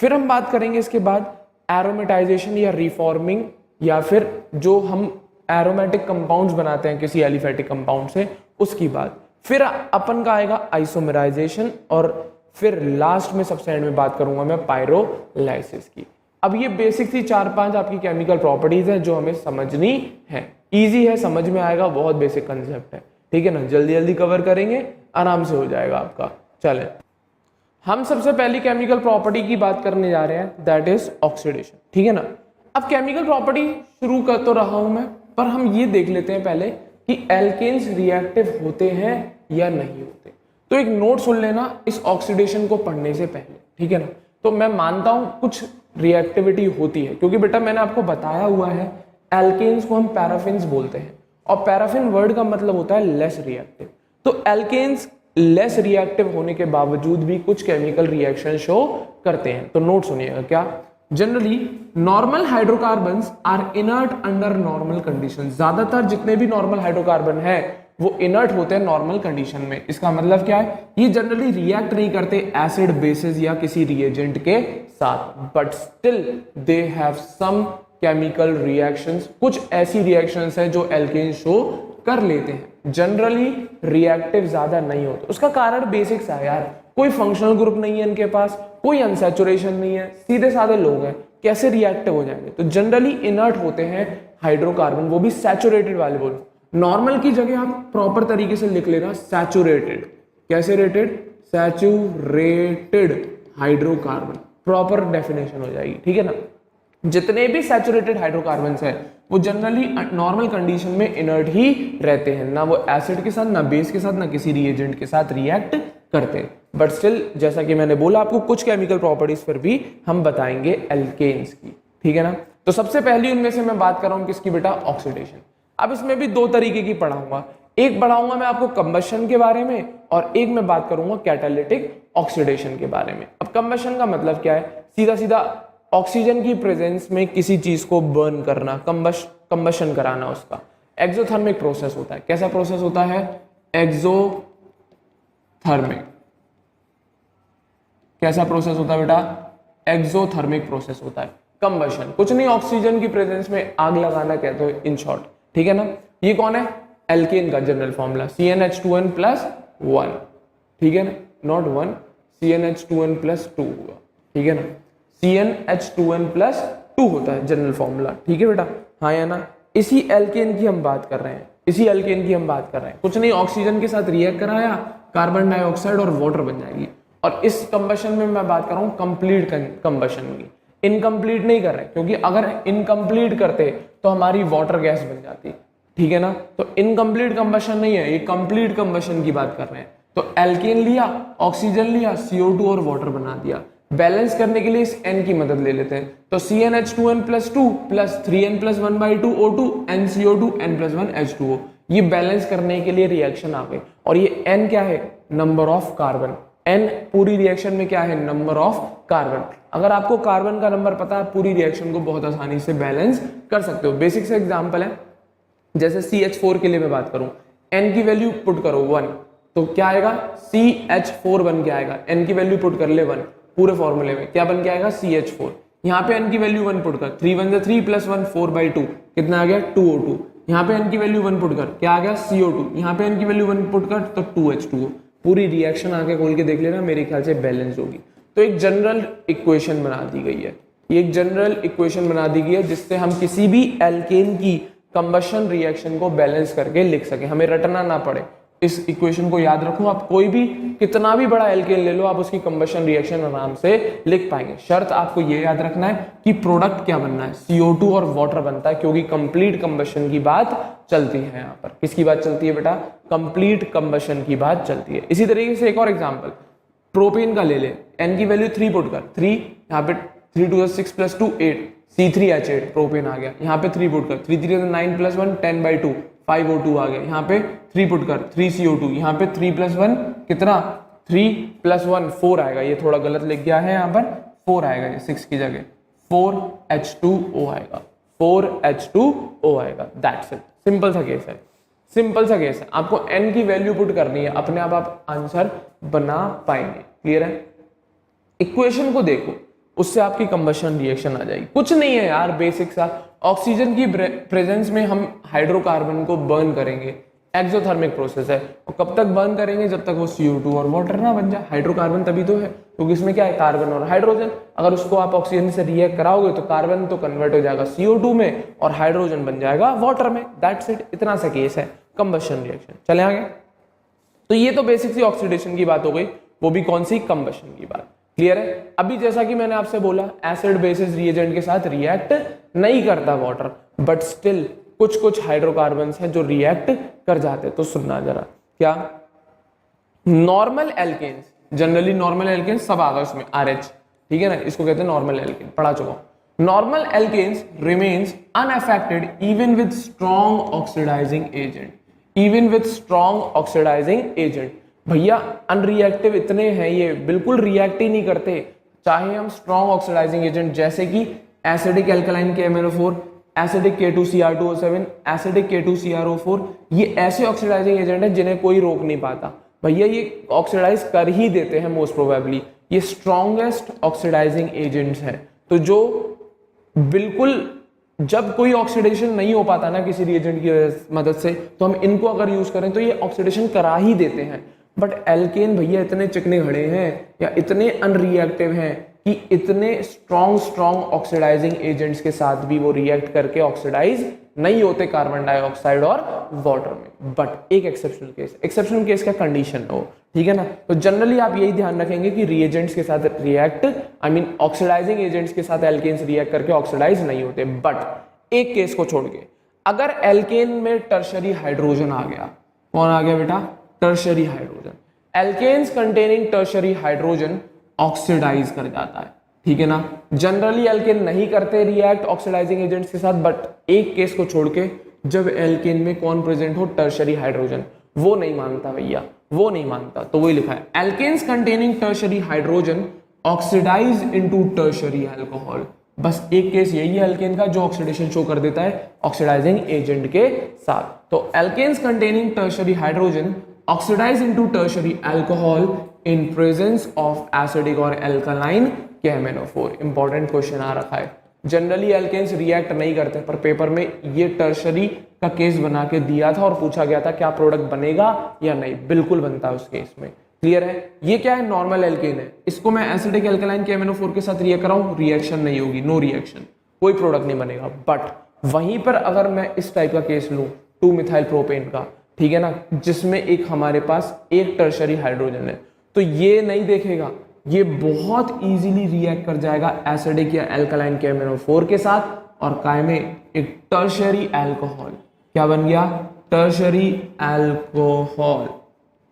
फिर हम बात करेंगे इसके बाद एरोमेटाइजेशन या रिफॉर्मिंग, या फिर जो हम एरोमेटिक कंपाउंड्स बनाते हैं किसी एलिफेटिक कंपाउंड से, उसकी बात। फिर अपन का आएगा आइसोमराइजेशन, और फिर लास्ट में सबसे एंड में बात करूंगा मैं पायरोलाइसिस की। अब ये बेसिक सी 4-5 आपकी केमिकल प्रॉपर्टीज है जो हमें समझनी है। इजी है, समझ में आएगा, बहुत बेसिक कंसेप्ट है, ठीक है ना? जल्दी जल्दी कवर करेंगे, आराम से हो जाएगा आपका। चले, हम सबसे पहली केमिकल प्रॉपर्टी की बात करने जा रहे हैं, दैट इज ऑक्सीडेशन, ठीक है ना? अब केमिकल प्रॉपर्टी शुरू कर तो रहा हूं मैं, पर हम ये देख लेते हैं पहले कि एल्केन्स रिएक्टिव होते हैं या नहीं होते। तो एक नोट सुन लेना इस ऑक्सीडेशन को पढ़ने से पहले, ठीक है ना? तो मैं मानता हूं कुछ रिएक्टिविटी होती है, क्योंकि बेटा मैंने आपको बताया हुआ है एल्केन्स को हम पैराफिन्स बोलते हैं, और पैराफिन वर्ड का मतलब होता है लेस रिएक्टिव। तो एल्केन्स लेस रिएक्टिव होने के बावजूद भी कुछ केमिकल रिएक्शन शो करते हैं। तो नोट सुनिएगा क्या? Generally normal hydrocarbons are inert under normal condition. ज्यादातर जितने भी नॉर्मल हाइड्रोकार्बन है वो इनर्ट होते हैं नॉर्मल कंडीशन में। इसका मतलब क्या है? ये जनरली रिएक्ट नहीं करते एसिड बेसिस या किसी रिएजेंट के साथ, but still they have some chemical reactions. कुछ ऐसी रिएक्शंस है जो एल्केन शो कर लेते हैं, जनरली रिएक्टिव ज्यादा नहीं होते। उसका कारण बेसिक सा है यार, कोई फंक्शनल ग्रुप नहीं है इनके पास, कोई अनसैचुरेशन नहीं है, सीधे साधे लोग हैं, कैसे रिएक्टिव हो जाएंगे? तो जनरली इनर्ट होते हैं हाइड्रोकार्बन, वो भी सैचुरेटेड वाले। बोलो नॉर्मल की जगह आप प्रॉपर तरीके से लिख लेना सैचुरेटेड। कैसे rated? Saturated hydrocarbon, proper definition हो जाएगी, ठीक है ना? जितने भी सैचुरेटेड हाइड्रोकार्बन्स हैं वो जनरली नॉर्मल कंडीशन में इनर्ट ही रहते हैं, ना वो एसिड के साथ, ना बेस के साथ, ना किसी रिएजेंट के साथ रिएक्ट करते। बट स्टिल जैसा कि मैंने बोला आपको कुछ केमिकल प्रॉपर्टीज पर भी हम बताएंगे एल्केन्स की, ठीक है ना? तो सबसे पहली उनमें से मैं बात कर रहा हूं किसकी बेटा? ऑक्सीडेशन। अब इसमें भी दो तरीके की पढ़ाऊंगा, एक पढ़ाऊंगा मैं आपको कंबशन के बारे में, और एक मैं बात करूंगा कैटालिटिक ऑक्सीडेशन के बारे में। अब कंबशन का मतलब क्या है? सीधा सीधा ऑक्सीजन की प्रेजेंस में किसी चीज को बर्न करना, कंबशन कराना, उसका एक्सोथर्मिक प्रोसेस होता है। कैसा प्रोसेस होता है? एक्सोथर्मिक। कैसा प्रोसेस होता है बेटा? एक्सोथर्मिक प्रोसेस होता है। कंबशन कुछ नहीं, ऑक्सीजन की प्रेजेंस में आग लगाना कहते हो इन शॉर्ट, ठीक है ना? ये कौन है? एल्केन का जनरल फॉर्मूला CnH2n+1, ठीक है ना? नॉट 1, CnH2n+2 हुआ, ठीक है ना? CnH2n+2 होता है जनरल फॉर्मूला, ठीक है बेटा? हाँ या ना? इसी एल्केन की हम बात कर रहे हैं, इसी एल्केन की हम बात कर रहे हैं। कुछ नहीं, ऑक्सीजन के साथ रिएक्ट कराया, कार्बन डाइऑक्साइड और वाटर बन जाएगी। और इस कंबशन में मैं बात कर रहा हूं कंप्लीट कंबशन की, इनकम्प्लीट नहीं कर रहे, क्योंकि अगर इनकम्प्लीट करते तो हमारी वाटर गैस बन जाती, ठीक है ना? तो इनकम्प्लीट कंबशन नहीं है, ये कंप्लीट कंबशन की बात कर रहे हैं। तो एल्केन लिया, ऑक्सीजन लिया, CO2 और वाटर बना दिया। बैलेंस करने के लिए इस n की मदद ले लेते हैं, तो CnH2n+2 plus 3n+1/2 O2 NCO2 n+1 H2O, ये बैलेंस करने के लिए रिएक्शन आ गई। और ये n क्या है? Number of carbon. n पूरी रिएक्शन में क्या है? Number of carbon. अगर आपको कार्बन का नंबर पता है, पूरी रिएक्शन को बहुत आसानी से बैलेंस कर सकते हो। बेसिक से एग्जांपल है, जैसे CH4 के लिए मैं बात करूं, n की वैल्यू पुट करो 1, तो क्या आएगा? CH4 बन के आएगा। n की वैल्यू पुट कर ले 1, पूरे फॉर्मूले में क्या बन के आएगा? CH4। यहाँ पे n की वैल्यू 1 पुट कर, 3 1 3 प्लस 1 4/2, कितना आ गया? 2O2। यहाँ पे n की वैल्यू 1 पुट कर, क्या आ गया? CO2। यहाँ पे n की वैल्यू 1 पुट कर तो 2H2O। पूरी रिएक्शन आके खोल के देख लेना, मेरे ख्याल से बैलेंस होगी। तो एक जनरल इक्वेशन बना दी गई है, ये एक जनरल इक्वेशन बना दी गई है जिससे हम किसी भी एल्केन की कंबशन रिएक्शन को बैलेंस करके लिख सके, हमें रटना ना पड़े। इस इक्वेशन को याद रखो, आप कोई भी कितना भी बड़ा एल्केन ले लो, आप उसकी कंबशन रिएक्शन आराम से लिख पाएंगे। शर्त आपको ये याद रखना है कि प्रोडक्ट क्या बनना है? CO2 और वाटर बनता है, क्योंकि कंप्लीट कंबशन की बात चलती है। यहाँ पर किसकी बात चलती है बेटा? कंप्लीट कंबशन की बात चलती है। इसी तरीके से एक और एग्जाम्पल प्रोपेन का ले ले, n की वैल्यू 3 पुट कर, 3 यहाँ पे 3 2 6 प्लस 2 8, C3H8 प्रोपेन आ गया। यहाँ पे 3 पुट कर, 3 3 9 प्लस 1 10/2 5O2 आ गया। यहाँ पे 3 पुट कर, 3CO2, यहाँ पे 3 प्लस 1 कितना? 3 प्लस 1 4 आएगा। ये थोड़ा गलत लिख गया है, यहाँ पर 4 आएगा, ये 6 की जगह 4H2O आएगा, 4H2O आएगा। दैट्स इट, सिंपल सा केस है, सिंपल सा केस है। आपको n की वैल्यू पुट करनी है, अपने आप आंसर बना पाएंगे। क्लियर है? इक्वेशन को देखो, उससे आपकी कंबशन रिएक्शन आ जाएगी। कुछ नहीं है यार, बेसिक सा, ऑक्सीजन की प्रेजेंस में हम हाइड्रोकार्बन को बर्न करेंगे, एक्सोथर्मिक प्रोसेस है। और कब तक बर्न करेंगे? जब तक वो CO2 और वाटर ना बन जाए। हाइड्रोकार्बन तभी तो है, क्योंकि इसमें क्या है? कार्बन और हाइड्रोजन। अगर उसको आप ऑक्सीजन से रिएक्ट कराओगे तो कार्बन तो कन्वर्ट हो जाएगा CO2 में और हाइड्रोजन बन जाएगा वाटर में। दैट्स इट, इतना सा केस है कंबशन रिएक्शन। चले आगे। तो ये तो बेसिक सी ऑक्सीडेशन की बात हो गई, वो भी कौन सी? कंबशन की बात। क्लियर है? अभी जैसा कि मैंने आपसे बोला, एसिड बेसिस रिएजेंट के साथ रिएक्ट नहीं करता वाटर, बट स्टिल कुछ कुछ हाइड्रोकार्बन्स हैं जो रिएक्ट कर जाते हैं। तो सुनना जरा, क्या normal alkanes, generally normal alkanes सब आ गए उसमें RH, ठीक है ना, इसको कहते हैं नॉर्मल एल्केन, पढ़ा चुका हूं। Normal alkanes remains unaffected even with strong oxidizing agent, even with strong oxidizing agent. भैया अनरिएक्टिव इतने हैं, ये बिल्कुल रिएक्ट ही नहीं करते, चाहे हम स्ट्रॉन्ग ऑक्सीडाइजिंग एजेंट जैसे कि acidic alkaline KMnO4, acidic K2Cr2O7, acidic K2Cr4, ये ऐसे ऑक्सीडाइजिंग एजेंट हैं जिन्हें कोई रोक नहीं पाता। भैया ये ऑक्सीडाइज कर ही देते हैं मोस्ट प्रोबेबली, ये स्ट्रॉन्गेस्ट ऑक्सीडाइजिंग एजेंट्स हैं। तो जो बिल्कुल जब कोई ऑक्सीडेशन नहीं हो पाता ना किसी रिएजेंट की मदद से, तो हम इनको अगर यूज करें तो ये ऑक्सीडेशन करा ही देते हैं। बट एल्केन भैया इतने चिकने घड़े हैं या इतने अनरिएक्टिव हैं कि इतने स्ट्रॉन्ग ऑक्सीडाइजिंग एजेंट्स के साथ भी वो रिएक्ट करके ऑक्सीडाइज नहीं होते कार्बन डाइऑक्साइड और वाटर में। बट एक एक्सेप्शनल केस का कंडीशन हो, ठीक है ना। तो जनरली आप यही ध्यान रखेंगे कि रिएजेंट्स के साथ react, I mean oxidizing agents के साथ एल्केन्स रिएक्ट करके ऑक्सीडाइज नहीं होते। बट एक केस को छोड़ के, अगर एल्केन में टर्शरी हाइड्रोजन आ गया, कौन आ गया बेटा? Tertiary hydrogen. Alkanes containing tertiary hydrogen oxidize कर जाता है, ठीक है ना। जनरली एल्केन नहीं करते रिएक्ट ऑक्सीडाइजिंग एजेंट्स के साथ, बट एक केस को छोड़ के जब एल्केन में कौन प्रेजेंट हो? टर्शरी हाइड्रोजन, वो नहीं मानता भैया, वो नहीं मानता। तो वही लिखा है, alkanes containing tertiary hydrogen oxidize into tertiary alcohol. बस एक केस यही है एल्केन का जो ऑक्सीडेशन शो कर देता है ऑक्सीडाइजिंग एजेंट के साथ। तो alkanes containing tertiary hydrogen oxidize into tertiary alcohol in presence of acidic और एल्कलाइन KMnO4। इंपॉर्टेंट क्वेश्चन आ रखा है। जनरली एल्केन्स रिएक्ट नहीं करते, पर पेपर में ये टर्शरी का केस बना के दिया था और पूछा गया था क्या प्रोडक्ट बनेगा या नहीं। बिल्कुल बनता है उस केस में। क्लियर है? ये क्या है? नॉर्मल एल्केन है, इसको मैं एसिडिक एल्कलाइन KMnO4 के साथ रिएक्ट कराऊं, रिएक्शन नहीं होगी, नो रिएक्शन, कोई प्रोडक्ट नहीं बनेगा। बट वहीं पर अगर मैं इस टाइप का केस लूं 2-मिथाइल प्रोपेन का, ठीक है ना, जिसमें एक हमारे पास एक टर्शरी हाइड्रोजन है, तो ये नहीं देखेगा, ये बहुत इजीली रिएक्ट कर जाएगा एसिडिक या एल्कलाइन KMnO4 के साथ और काय में एक टर्शरी अल्कोहल, क्या बन गया? टर्शरी अल्कोहल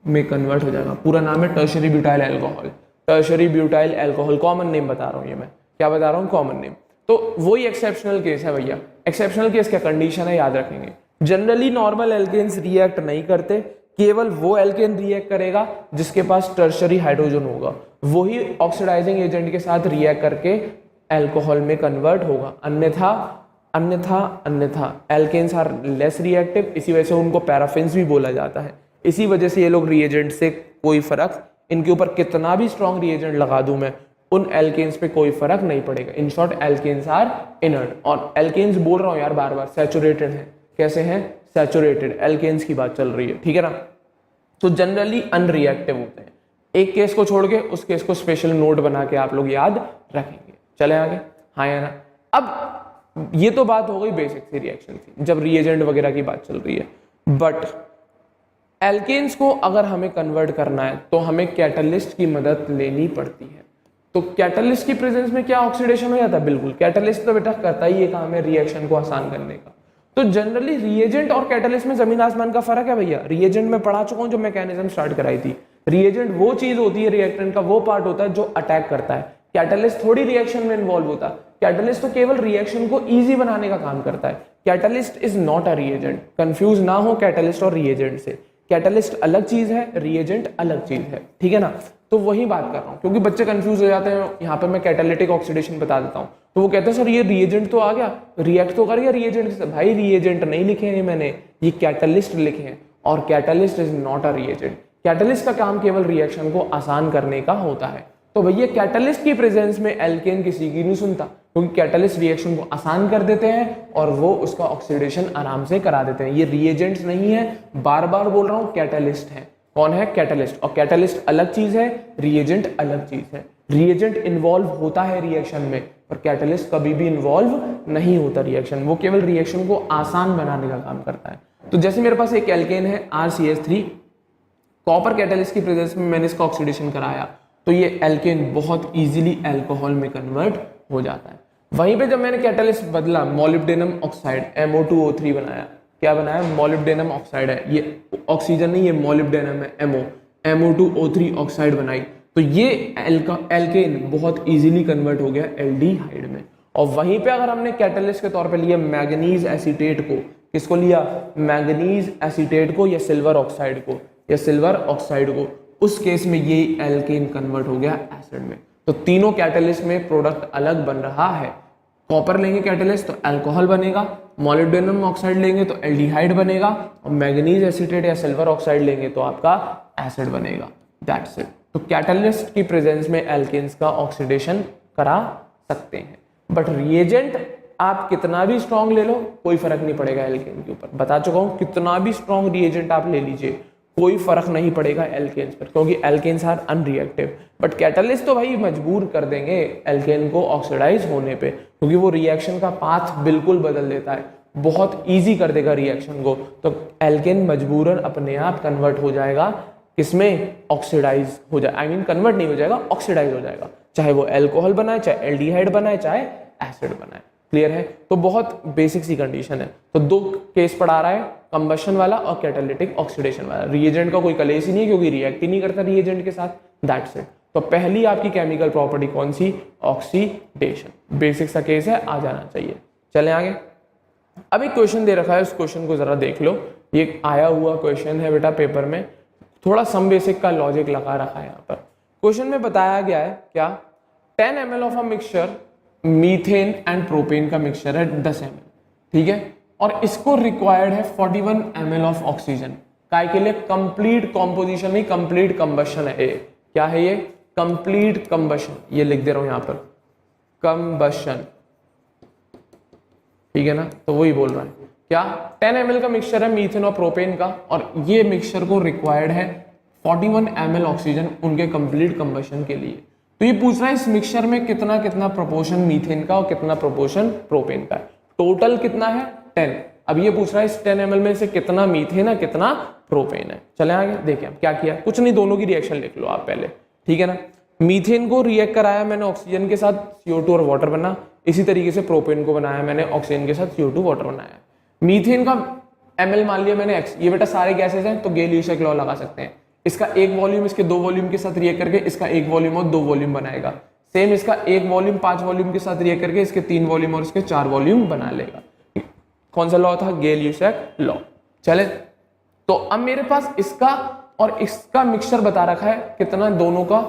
में कन्वर्ट हो जाएगा। पूरा नाम है tertiary butyl alcohol. Tertiary butyl alcohol, common name बता रहा हूँ ये मैं, क्या बता रहा हूँ, कॉमन नेम। तो वही एक्सेप्शनल केस है भैया। एक्सेप्शनल केस क्या कंडीशन है, याद रखेंगे। जनरली नॉर्मल एल्केन्स रिएक्ट नहीं करते, केवल वो एल्केन रिएक्ट करेगा जिसके पास टर्शरी हाइड्रोजन होगा, वही ऑक्सीडाइजिंग एजेंट के साथ रिएक्ट करके अल्कोहल में कन्वर्ट होगा। अन्यथा अन्यथा अन्यथा एल्केन्स आर लेस रिएक्टिव, इसी वजह से उनको पैराफिन्स भी बोला जाता है। इसी वजह से ये लोग रिएजेंट से कोई फर्क, इनके ऊपर कितना भी स्ट्रॉन्ग रिएजेंट लगा दूं मैं, उन एल्केन्स पे कोई फर्क नहीं पड़ेगा। In short alkanes are inert. और एल्केन्स बोल रहा हूं यार बार बार, सैचुरेटेड है। कैसे हैं, सैचुरेटेड। एल्केन्स की बात चल रही है, ठीक है ना। तो जनरली अनरिएक्टिव होते हैं। एक केस को छोड़ के उस केस को स्पेशल नोट बना के आप लोग याद रखेंगे। चले आगे, हाँ या ना। अब ये तो बात हो गई बेसिक सी रिएक्शन की, जब रिएजेंट वगैरह की बात चल रही है। बट एल्केन्स को अगर हमें कन्वर्ट करना है तो हमें कैटलिस्ट की मदद लेनी पड़ती है। तो कैटलिस्ट की प्रेजेंस में क्या ऑक्सीडेशन हो जाता है, बिल्कुल। कैटलिस्ट तो बेटा करता ही ये काम है रिएक्शन को आसान करने का। तो जनरली रिएजेंट और कैटलिस्ट में जमीन आसमान का फर्क है भैया। रिएजेंट में पढ़ा चुका हूं जो मैकेनिज्म स्टार्ट कराई थी। रिएजेंट वो चीज होती है, रिएक्टेंट का वो पार्ट होता है जो अटैक करता है। कैटलिस्ट थोड़ी रिएक्शन में इन्वॉल्व होता है। कैटलिस्ट तो केवल रिएक्शन को इजी बनाने का काम करता है। Catalyst is not a reagent. Confuse ना हो कैटलिस्ट और रिएजेंट से। कैटलिस्ट अलग चीज है, रिएजेंट अलग चीज है, ठीक है ना। तो वही बात कर रहा हूं, क्योंकि बच्चे कंफ्यूज हो जाते हैं। यहाँ पे मैं कैटालिटिक ऑक्सीडेशन बता देता हूँ, तो वो कहते हैं सर ये रिएजेंट तो आ गया, रिएक्ट तो कर गया रिएजेंट से। भाई रिएजेंट नहीं लिखे हैं मैंने, ये कैटलिस्ट लिखे हैं। और catalyst is not a reagent. Catalyst का काम केवल रिएक्शन को आसान करने का होता है। तो भैया कैटलिस्ट की प्रेजेंस में एल्केन किसी की नहीं सुनता, क्योंकि कैटलिस्ट रिएक्शन को आसान कर देते हैं और वो उसका ऑक्सीडेशन आराम से करा देते हैं। ये रिएजेंट्स नहीं है, बार बार बोल रहा हूँ, कैटलिस्ट है। कौन है, कैटलिस्ट। और कैटलिस्ट अलग चीज है, रिएजेंट अलग चीज है। रिएजेंट इन्वॉल्व होता है रिएक्शन में, पर कैटलिस्ट कभी भी इन्वॉल्व नहीं होता रिएक्शन। वो केवल रिएक्शन को आसान बनाने का काम करता है। तो जैसे मेरे पास एक एल्केन है RCH3, कॉपर कैटलिस्ट की प्रेजेंस में मैंने इसका ऑक्सीडेशन कराया, तो ये एल्केन बहुत इजीली अल्कोहल में कन्वर्ट हो जाता है। वहीं पे जब मैंने कैटलिस्ट बदला, मोलिब्डेनम ऑक्साइड MO2O3 बनाया। क्या बनाया, मोलिब्डेनम ऑक्साइड है, ये ऑक्सीजन नहीं, ये मोलिब्डेनम है, MO2O3 ऑक्साइड बनाई, तो ये एल्केन बहुत इजीली कन्वर्ट हो गया एल्डिहाइड में। और वहीं पे अगर हमने कैटलिस्ट के तौर पे लिया मैग्नीज एसीटेट को, किसको लिया, मैग्नीज एसीटेट को या सिल्वर ऑक्साइड को, या सिल्वर ऑक्साइड को, उस केस में ये एल्केन कन्वर्ट हो गया एसिड में। तो तीनों कैटलिस्ट में प्रोडक्ट अलग बन रहा है। कॉपर लेंगे कैटलिस्ट तो अल्कोहल बनेगा, मोलिब्डेनम ऑक्साइड लेंगे तो एल्डिहाइड बनेगा, और मैग्नीज एसीटेट या सिल्वर ऑक्साइड लेंगे तो आपका एसिड बनेगा। That's it. तो कैटलिस्ट की प्रेजेंस में एल्केन्स का ऑक्सीडेशन करा सकते हैं। बट रिएजेंट आप कितना भी स्ट्रॉन्ग ले लो, कोई फर्क नहीं पड़ेगा एल्केन के ऊपर। बता चुका हूं, कितना भी स्ट्रॉन्ग रिएजेंट आप ले लीजिए, कोई फर्क नहीं पड़ेगा एल्केन्स पर, क्योंकि alkanes are unreactive. But catalyst तो भाई मजबूर कर देंगे एल्केन को ऑक्सीडाइज होने पे, क्योंकि वो रिएक्शन का पाथ बिल्कुल बदल देता है, बहुत इजी कर देगा रिएक्शन को। तो एल्केन मजबूरन अपने आप कन्वर्ट हो जाएगा, किसमें, ऑक्सीडाइज हो जाए, आई मीन कन्वर्ट नहीं हो जाएगा, ऑक्सीडाइज हो जाएगा। चाहे वो अल्कोहल बनाए, चाहे एल्डिहाइड बनाए, चाहे एसिड बनाए। क्लियर है। तो बहुत बेसिक सी कंडीशन है। तो दो केस पढ़ा रहा है, कंबशन वाला और कैटालिटिक ऑक्सीडेशन वाला। रिएजेंट का कोई कलेश ही नहीं, क्योंकि रिएक्ट ही नहीं करता रिएजेंट के साथ। That's it. तो पहली आपकी केमिकल प्रॉपर्टी कौन सी, ऑक्सीडेशन। बेसिक सा केस है, आ जाना चाहिए। चले आगे। अब एक क्वेश्चन दे रखा है, उस क्वेश्चन को जरा देख लो। ये आया हुआ क्वेश्चन है बेटा पेपर में, थोड़ा सम बेसिक का लॉजिक लगा रखा है यहाँ पर। क्वेश्चन में बताया गया है क्या, 10 ml of a mixture, methane and propane का मिक्सचर है 10 ml, ठीक है, और इसको रिक्वायर्ड है 41 ml ऑफ ऑक्सीजन। काय के लिए, कंप्लीट कॉम्पोजिशन नहीं, कंप्लीट कंबशन है। क्या है ये, कंप्लीट कंबशन। ये लिख दे रहा हूं यहां पर, कंबशन, ठीक है ना। तो वही बोल रहा है क्या, 10 ml का मिक्सचर है मीथेन और प्रोपेन का, और ये मिक्सचर को रिक्वायर्ड है 41 ml ऑक्सीजन उनके कंप्लीट कंबशन के लिए। तो ये पूछ रहा है इस मिक्सचर में कितना कितना प्रोपोर्शन मीथेन का और कितना प्रोपोर्शन प्रोपेन का है। टोटल कितना है, 10। अब ये पूछ रहा है इस 10 ml में से कितना मीथेन है, कितना प्रोपेन है। चले आगे देखें अब क्या किया, कुछ नहीं, दोनों की रिएक्शन लिख लो आप पहले, ठीक है ना। मीथेन को रिएक्ट कराया मैंने ऑक्सीजन के साथ, CO2 और वाटर बना। इसी तरीके से प्रोपेन को बनाया मैंने, ऑक्सीजन के साथ CO2 वाटर बनाया। मीथेन का ml मान लिया मैंने x, ये बेटा सारे गैसेज हैं तो गेल-लीशक लॉ लगा सकते हैं। इसका एक वॉल्यूम इसके 2 वॉल्यूम के साथ रिएक्ट करके इसका एक वॉल्यूम और 2 वॉल्यूम बनाएगा। सेम इसका एक वॉल्यूम 5 वॉल्यूम के साथ रिएक्ट करके इसके 3 वॉल्यूम और इसके 4 वॉल्यूम बना लेगा। कौन सा लॉ था? गेल-यूसेक लॉ। चले, तो अब मेरे पास इसका और इसका मिक्सचर बता रखा है कितना, दोनों का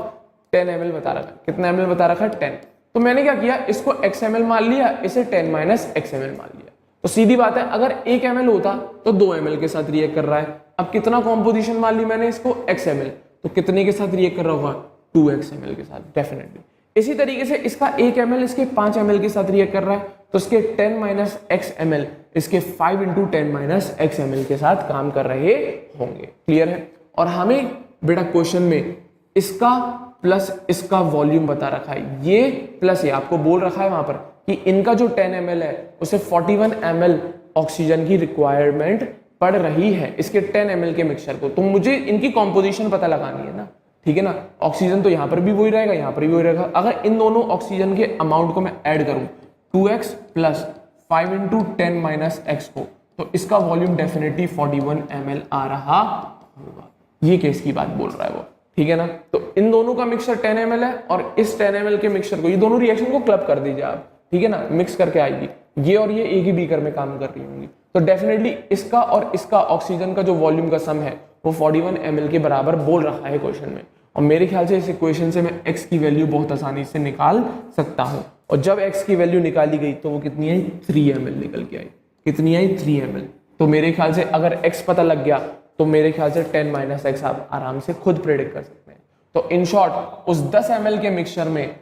10 ml बता रखा है। कितना ml बता रखा है? 10। तो मैंने क्या किया, इसको xml मान लिया, इसे 10 - xml मान लिया। तो सीधी बात है, अगर 1 ml होता तो 2 ml के साथ रिएक्ट कर रहा है। अब कितना कॉम्पोजिशन मान ली मैंने इसको? xml। तो कितने के साथ रिएक्ट कर रहा होगा? 2xml के साथ डेफिनेटली। इसी तरीके से इसका 1 ml इसके 5 ml के साथ रिएक्ट कर रहा है, तो इसके 10 - xml इसके 5 × 10 - xml के साथ काम कर रहे होंगे। क्लियर है? और हमें बेटा क्वेश्चन में इसका प्लस इसका वॉल्यूम बता रखा है, ये प्लस ये आपको बोल रखा है वहां पर कि इनका जो 10 ml है उसे 41 ml ऑक्सीजन की रिक्वायरमेंट पड़ रही है इसके 10 ml के मिक्सचर को। तो मुझे इनकी कॉम्पोजिशन पता लगानी है ना, ठीक है ना। ऑक्सीजन तो यहाँ पर भी वही रहेगा, यहाँ पर भी वही रहेगा। अगर इन दोनों ऑक्सीजन के अमाउंट को मैं ऐड करूं 2x + 5 × 10 - x को, तो इसका वॉल्यूम डेफिनेटली 41 ml आ रहा होगा। ये केस की बात बोल रहा है वो, ठीक है ना। तो इन दोनों का मिक्सचर 10 ml है और इस 10 ml के मिक्सचर को, ये दोनों रिएक्शन को क्लब कर दीजिए आप, ठीक है ना, मिक्स करके आएगी। ये और ये एक ही बीकर में काम कर रही होंगी, तो डेफिनेटली इसका और इसका ऑक्सीजन का जो वॉल्यूम का सम है वो 41 ml के बराबर बोल रखा है क्वेश्चन में। और मेरे ख्याल से इस इक्वेशन से मैं x की वैल्यू बहुत आसानी से निकाल सकता हूं। और जब x की वैल्यू निकाली गई तो वो कितनी आई? 3 ml निकल के आई। कितनी आई? 3 ml। तो मेरे ख्याल से अगर x पता लग गया तो मेरे ख्याल से 10 - x आप आराम से खुद प्रेडिक्ट कर सकते हैं। तो इन शॉर्ट उस 10 ml के मिक्सचर में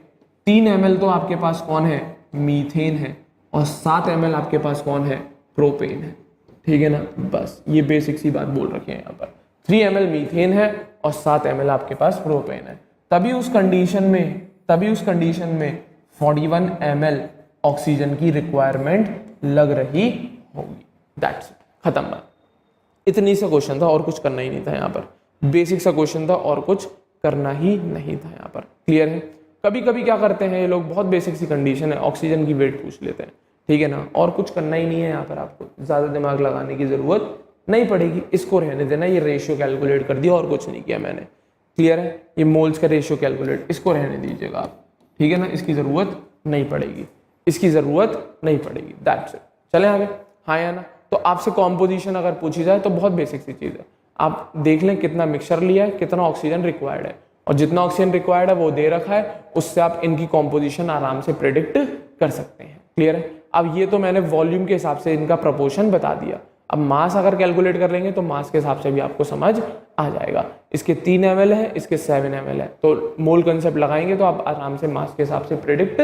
3 ml तो आपके पास कौन है? मीथेन है, और 7 ml आपके पास कौन है? प्रोपेन है, ठीक है ना। बस ये बेसिक सी बात बोल रखी है यहाँ पर। 3 ml मीथेन है और 7 ml आपके पास प्रोपेन है। तभी उस कंडीशन में 41 ml ऑक्सीजन की रिक्वायरमेंट लग रही होगी। दैट्स इट, खत्म बात। इतनी सा क्वेश्चन था और कुछ करना ही नहीं था यहाँ पर। बेसिक सा क्वेश्चन था और कुछ करना ही नहीं था यहाँ पर। क्लियर है? कभी कभी क्या करते हैं ये लोग, बहुत बेसिक सी कंडीशन है, ऑक्सीजन की वेट पूछ लेते हैं, ठीक है ना, और कुछ करना ही नहीं है यहाँ पर। आपको ज्यादा दिमाग लगाने की जरूरत नहीं पड़ेगी, इसको रहने देना। ये रेशियो कैलकुलेट कर दिया और कुछ नहीं किया मैंने। क्लियर है? ये मोल्स का रेशियो कैलकुलेट, इसको रहने दीजिएगा आप, ठीक है ना। इसकी जरूरत नहीं पड़ेगी, इसकी जरूरत नहीं पड़ेगी। That's it. चले आगे, हाँ या ना। तो आपसे कॉम्पोजिशन अगर पूछी जाए तो बहुत बेसिक सी चीज है, आप देख लें कितना मिक्सचर लिया है, कितना ऑक्सीजन रिक्वायर्ड है, और जितना ऑक्सीजन रिक्वायर्ड है वो दे रखा है, उससे आप इनकी कॉम्पोजिशन आराम से प्रेडिक्ट कर सकते हैं। क्लियर है? अब ये तो मैंने वॉल्यूम के हिसाब से इनका प्रपोर्शन बता दिया। अब मास अगर कैलकुलेट कर लेंगे तो मास के हिसाब से भी आपको समझ आ जाएगा। इसके 3 ml है, इसके 7 ml है, तो मोल कंसेप्ट लगाएंगे तो आप आराम से मास के हिसाब से प्रेडिक्ट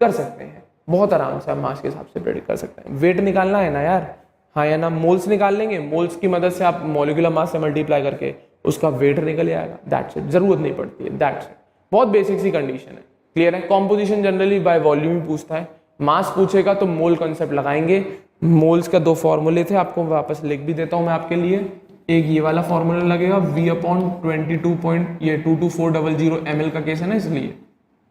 कर सकते हैं। बहुत आराम से आप मास के हिसाब से प्रेडिक्ट कर सकते हैं। वेट निकालना है ना यार, हाँ या ना। मोल्स निकाल लेंगे, मोल्स की मदद से आप मॉलिक्यूलर मास से मल्टीप्लाई करके उसका वेट निकल आएगा। दैट्स इट, जरूरत नहीं पड़ती है। दैट्स इट, बहुत बेसिक सी कंडीशन है। क्लियर है? कॉम्पोजिशन जनरली बाय वॉल्यूम ही पूछता है, मास पूछेगा तो मोल कंसेप्ट लगाएंगे। मोल्स का 2 फॉर्मूले थे, आपको वापस लिख भी देता हूं मैं आपके लिए। एक ये वाला फॉर्मूला लगेगा V/22.22400 ml का केस है ना, इसलिए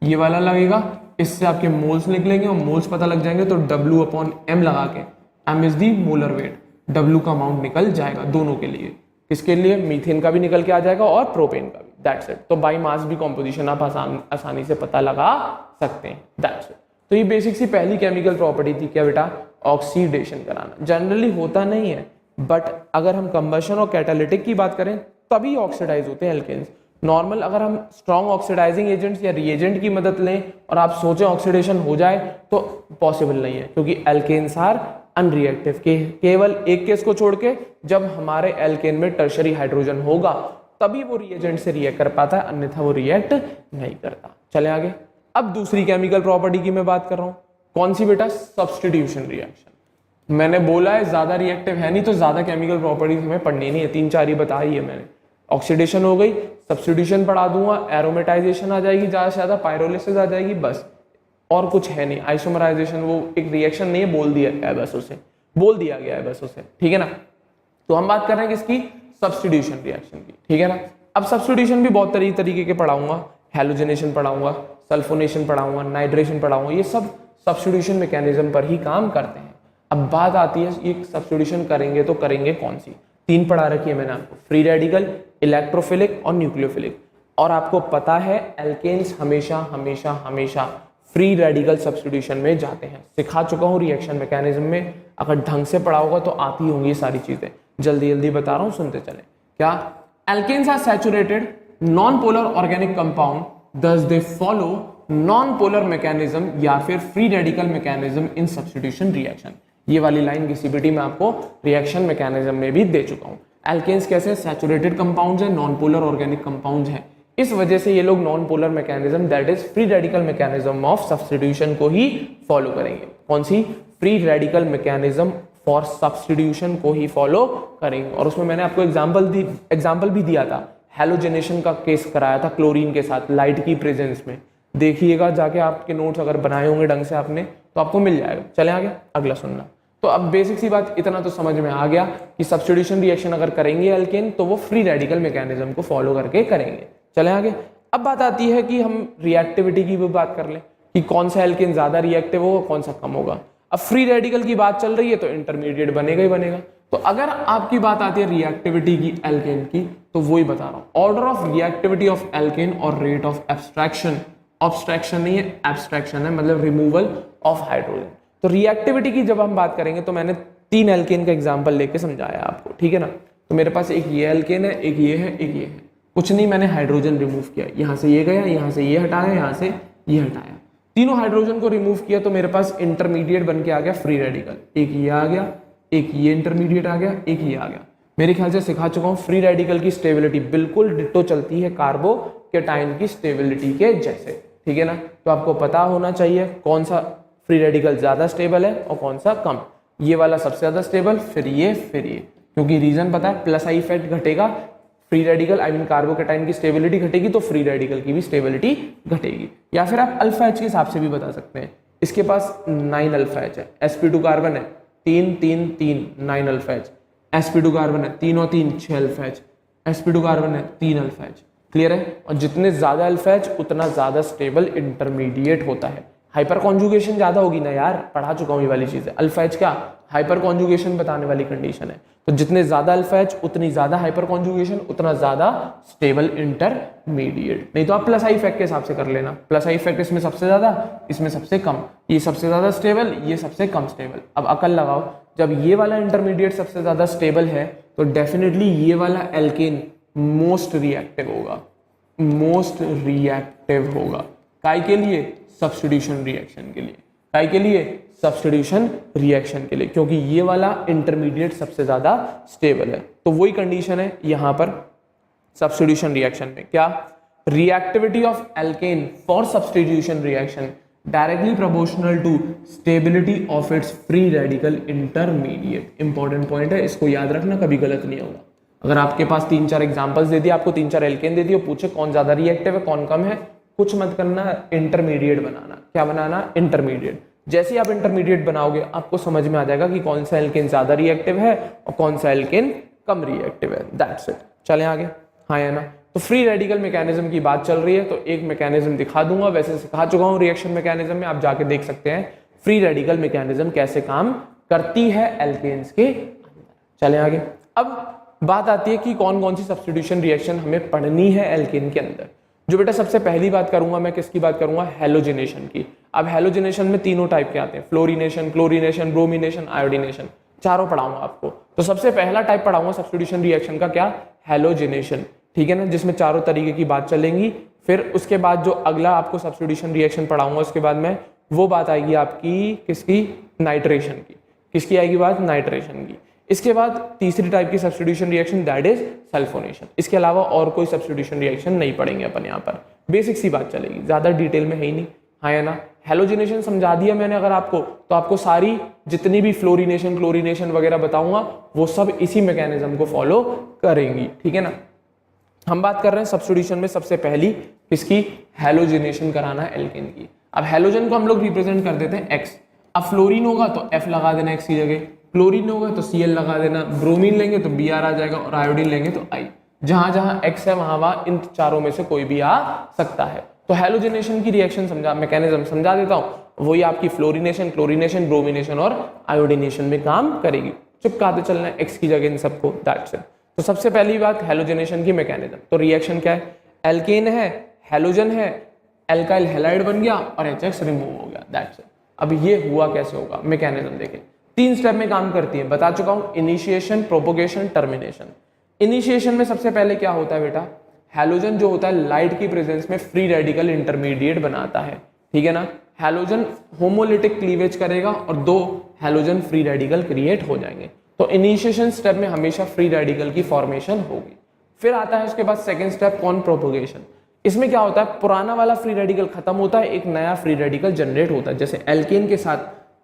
ये वाला लगेगा। इससे आपके मोल्स निकलेंगे और मोल्स पता लग जाएंगे तो W/m लगा के, m is the molar weight, W का अमाउंट निकल जाएगा दोनों के लिए। किसके लिए? मीथेन का भी निकल के आ जाएगा और प्रोपेन का भी। That's it. तो बाई मास भी कॉम्पोजिशन आप आसानी से पता लगा सकते हैं। That's it. तो ये बेसिक सी पहली केमिकल प्रॉपर्टी थी, क्या बेटा? ऑक्सीडेशन कराना। जनरली होता नहीं है, बट अगर हम कंबशन और कैटालिटिक की बात करें तभी ऑक्सीडाइज होते हैं एल्केन्स। नॉर्मल अगर हम स्ट्रॉन्ग ऑक्सीडाइजिंग एजेंट्स या रिएजेंट की मदद लें और आप सोचें ऑक्सीडेशन हो जाए तो पॉसिबल नहीं है, क्योंकि एल्केन्स आर अनरिएक्टिव। केवल एक केस को छोड़ के, जब हमारे एल्केन में टर्शरी हाइड्रोजन होगा तभी वो रिएजेंट से रिएक्ट कर पाता है, अन्यथा वो रिएक्ट नहीं करता। चले आगे। अब दूसरी केमिकल प्रॉपर्टी की मैं बात कर रहा हूं, कौन सी बेटा? Substitution reaction. मैंने बोला है ज्यादा रिएक्टिव है नहीं तो ज्यादा केमिकल प्रॉपर्टीज हमें पढ़नी नहीं है, 3-4 ही बताई है मैंने। ऑक्सीडेशन हो गई, सब्स्टिट्यूशन पढ़ा दूंगा, एरोमेटाइजेशन आ जाएगी ज्यादा से ज्यादा, पायरोलिसिस आ जाएगी, बस और कुछ है नहीं। आइसोमराइजेशन वो एक रिएक्शन नहीं है, बोल दिया गया है बस उसे, बोल दिया गया है बस उसे, ठीक है ना। तो हम बात कर रहे हैं किसकी? सब्स्टिट्यूशन रिएक्शन की, ठीक है ना। अब सब्स्टिट्यूशन भी बहुत तरीके के पढ़ाऊंगा, हैलोजनेशन पढ़ाऊंगा, सल्फोनेशन पढ़ाऊंगा, नाइट्रेशन पढ़ाऊंगा, ये सब सब्स्टिट्यूशन मैकेनिज्म पर ही काम करते हैं। अब बात आती है ये सब्स्टिट्यूशन करेंगे तो करेंगे कौन सी? तीन पढ़ा रखी है मैंने आपको, फ्री रेडिकल, इलेक्ट्रोफिलिक और न्यूक्लियोफिलिक। और आपको पता है एल्केन्स हमेशा हमेशा हमेशा फ्री रेडिकल सब्स्टिट्यूशन में जाते हैं। सिखा चुका हूँ रिएक्शन मैकेनिज्म में, अगर ढंग से पढ़ा होगा तो आती होंगी ये सारी चीजें। जल्दी जल्दी बता रहा हूँ, सुनते चले। क्या? Alkanes are saturated non polar organic compound, thus they follow non-polar mechanism या फिर free radical mechanism in substitution reaction. ये वाली लाइन किसी में आपको रिएक्शन मैकेनिज्म में भी दे चुका हूं। एल्केन्स कैसे? सैचुरेटेड कंपाउंड्स हैं, नॉन पोलर ऑर्गेनिक कंपाउंड्स हैं, इस वजह से ये लोग non polar mechanism that is free radical mechanism of substitution को ही फॉलो करेंगे। कौन सी? Free radical mechanism for substitution को ही फॉलो करेंगे। और उसमें मैंने आपको एग्जाम्पल भी दिया था, हैलोजेनेशन का केस कराया था क्लोरीन के साथ लाइट की प्रेजेंस में। देखिएगा जाके, आपके नोट्स अगर बनाए होंगे ढंग से आपने तो आपको मिल जाएगा। चले आगे, अगला सुनना। तो अब बेसिक सी बात इतना तो समझ में आ गया कि सब्स्टिट्यूशन रिएक्शन अगर करेंगे एल्केन तो वो फ्री रेडिकल मैकेनिज्म को फॉलो करके करेंगे। चले आगे। अब बात आती है कि हम रिएक्टिविटी की भी बात कर लें कि कौन सा एल्केन ज्यादा रिएक्टिव होगा, कौन सा कम होगा। अब फ्री रेडिकल की बात चल रही है तो इंटरमीडिएट बनेगा ही बनेगा। तो अगर आपकी बात आती है रिएक्टिविटी की एल्केन की, तो वही बता रहा हूं, order of reactivity of alkene और रेट ऑफ एब्स्ट्रैक्शन, ऑब्स्ट्रैक्शन नहीं है एब्स्ट्रैक्शन है, मतलब रिमूवल ऑफ हाइड्रोजन। तो रिएक्टिविटी की जब हम बात करेंगे तो मैंने 3 एल्केन का एग्जांपल लेके समझाया आपको, ठीक है ना। तो मेरे पास एक ये एल्केन है, एक ये है, एक ये है, कुछ नहीं, मैंने हाइड्रोजन रिमूव किया, यहां से ये गया, यहां से ये हटाया, यहां से ये हटाया, तीनों हाइड्रोजन को रिमूव किया, तो मेरे पास इंटरमीडिएट बन के आ गया फ्री रेडिकल। एक ये आ गया, एक ये इंटरमीडिएट आ गया, एक ये आ गया। मेरे ख्याल से सिखा चुका हूं फ्री रेडिकल की स्टेबिलिटी बिल्कुल डिट्टो चलती है कार्बो कैटायन की स्टेबिलिटी के जैसे, ठीक है ना। तो आपको पता होना चाहिए कौन सा फ्री रेडिकल ज्यादा स्टेबल है और कौन सा कम। ये वाला सबसे ज्यादा स्टेबल, फिर ये, क्योंकि रीजन पता है, प्लस आई इफेक्ट घटेगा, free radical I mean carbocation की स्टेबिलिटी घटेगी तो फ्री रेडिकल की भी स्टेबिलिटी घटेगी। या फिर आप अल्फा एच के हिसाब से भी बता सकते हैं। इसके पास 9 अल्फा एच है, sp2 कार्बन है 3 3 3 9 अल्फा एच, sp2 कार्बन है 3 और 3 6 अल्फा एच, sp2 कार्बन है 3 अल्फा एच। क्लियर है। और जितने ज्यादा अल्फा एच उतना ज्यादा स्टेबल इंटरमीडिएट होता है। हाइपर कॉन्जुगेशन ज्यादा होगी ना यार, पढ़ा चुका हूं ये वाली चीज है। अल्फा एच क्या? हाइपर कॉन्जुगेशन बताने वाली कंडीशन है। तो जितने ज्यादा अल्फा एच उतनी ज्यादा हाइपर कॉन्जुगेशन, उतना ज्यादा स्टेबल इंटरमीडिएट। नहीं तो आप प्लस आई इफेक्ट के हिसाब से कर लेना, प्लस आई इफेक्ट इसमें सबसे ज्यादा, इसमें सबसे कम, ये सबसे ज्यादा स्टेबल, ये सबसे कम स्टेबल। अब अकल लगाओ, जब ये वाला इंटरमीडिएट सबसे ज्यादा स्टेबल है तो डेफिनेटली ये वाला एल्केन मोस्ट रिएक्टिव होगा, मोस्ट रिएक्टिव होगा। काय के लिए? सब्स्टिट्यूशन रिएक्शन के लिए। काय के लिए? सब्स्टिट्यूशन रिएक्शन के लिए, क्योंकि ये वाला इंटरमीडिएट सबसे ज्यादा स्टेबल है। तो वही कंडीशन है यहां पर सब्स्टिट्यूशन रिएक्शन में। क्या? Reactivity of alkane for substitution reaction directly proportional to stability of its free radical intermediate. Important point है, इसको याद रखना, कभी गलत नहीं होगा। अगर आपके पास 3-4 एग्जांपल्स दे दिए, आपको 3-4 एल्केन दे दिए, पूछे कौन ज्यादा रिएक्टिव है कौन कम है, कुछ मत करना, इंटरमीडिएट बनाना। क्या बनाना? इंटरमीडिएट। जैसे ही आप इंटरमीडिएट बनाओगे आपको समझ में आ जाएगा कि कौन सा एल्केन ज्यादा रिएक्टिव है और कौन सा एल्केन कम रिएक्टिव है। That's it. चलें आगे। हाँ या ना। तो फ्री रेडिकल मैकेनिज्म की बात चल रही है, तो एक मैकेनिज्म दिखा दूंगा, वैसे सिखा चुका हूं रिएक्शन मैकेनिज्म में, आप जाके देख सकते हैं फ्री रेडिकल मैकेनिज्म कैसे काम करती है एल्केन्स के अंदर। चलें आगे। अब बात आती है कि कौन कौन सी सब्स्टिट्यूशन रिएक्शन हमें पढ़नी है एल्केन के अंदर। जो बेटा सबसे पहली बात करूंगा मैं, किसकी बात करूंगा? हैलोजिनेशन की। अब हैलोजिनेशन में तीनों टाइप के आते हैं, फ्लोरिनेशन, क्लोरिनेशन, ब्रोमिनेशन, आयोडीनेशन, चारों पढ़ाऊंगा आपको। तो सबसे पहला टाइप पढ़ाऊंगा सब्स्टिट्यूशन रिएक्शन का, क्या? हैलोजिनेशन, ठीक है ना, जिसमें चारों तरीके की बात चलेंगी। फिर उसके बाद जो अगला आपको सब्स्टिट्यूशन रिएक्शन पढ़ाऊंगा उसके बाद में वो बात आएगी आपकी किसकी? नाइट्रेशन की। किसकी आएगी बात? नाइट्रेशन की। इसके बाद तीसरी टाइप की substitution reaction that is sulphonation. इसके अलावा और कोई सब्स्टिट्यूशन रिएक्शन नहीं पढ़ेंगे अपन यहाँ पर, बेसिक सी बात चलेगी, ज्यादा डिटेल में है ही नहीं। हाँ या ना। हैलोजिनेशन समझा दिया मैंने अगर आपको, तो आपको सारी जितनी भी फ्लोरिनेशन, क्लोरिनेशन वगैरह बताऊंगा वो सब इसी मैकेनिज्म को फॉलो करेंगी, ठीक है ना। हम बात कर रहे हैं सब्स्टिट्यूशन में सबसे पहली किसकी? हैलोजिनेशन कराना है एल्केन की। अब हैलोजन को हम लोग रिप्रेजेंट कर देते हैं एक्स। अब फ्लोरीन होगा तो एफ लगा देना एक्स की जगह, क्लोरीन होगा तो Cl लगा देना, ब्रोमीन लेंगे तो Br आ जाएगा और आयोडीन लेंगे तो I। जहां जहां X है वहां इन चारों में से कोई भी आ सकता है। तो हैलोजिनेशन की रिएक्शन समझा, मैकेनिज्म समझा देता हूं, वही आपकी फ्लोरिनेशन, क्लोरिनेशन, ब्रोमिनेशन और आयोडीनेशन में काम करेगी। चिपकाते चलना है x की जगह इन सबको, दैट्स इट। तो सबसे पहली बात हैलोजनेशन की मैकेनिज्म। तो रिएक्शन क्या है, एल्केन है, हैलोजन है, एल्काइल हैलाइड बन गया और HX रिमूव हो गया, दैट्स इट। अब ये हुआ कैसे होगा, मैकेनिज्म देखें। 3 स्टेप में काम करती है, बता चुका हूं, इनिशिएशन, प्रोपोगेशन, टर्मिनेशन। इनिशिएशन में सबसे पहले क्या होता है बेटा, हैलोजन जो होता है लाइट की प्रेजेंस में फ्री रेडिकल इंटरमीडिएट बनाता है, ठीक है ना। हैलोजन होमोलिटिक क्लीवेज करेगा और 2 हैलोजन फ्री रेडिकल क्रिएट हो जाएंगे। तो इनिशिएशन स्टेप में हमेशा फ्री रेडिकल की फॉर्मेशन होगी। फिर आता है उसके बाद सेकंड स्टेप कौन, प्रोपोगेशन। इसमें क्या होता है, पुराना वाला फ्री रेडिकल खत्म होता है, एक नया फ्री रेडिकल जनरेट होता है। जैसे एल्केन के साथ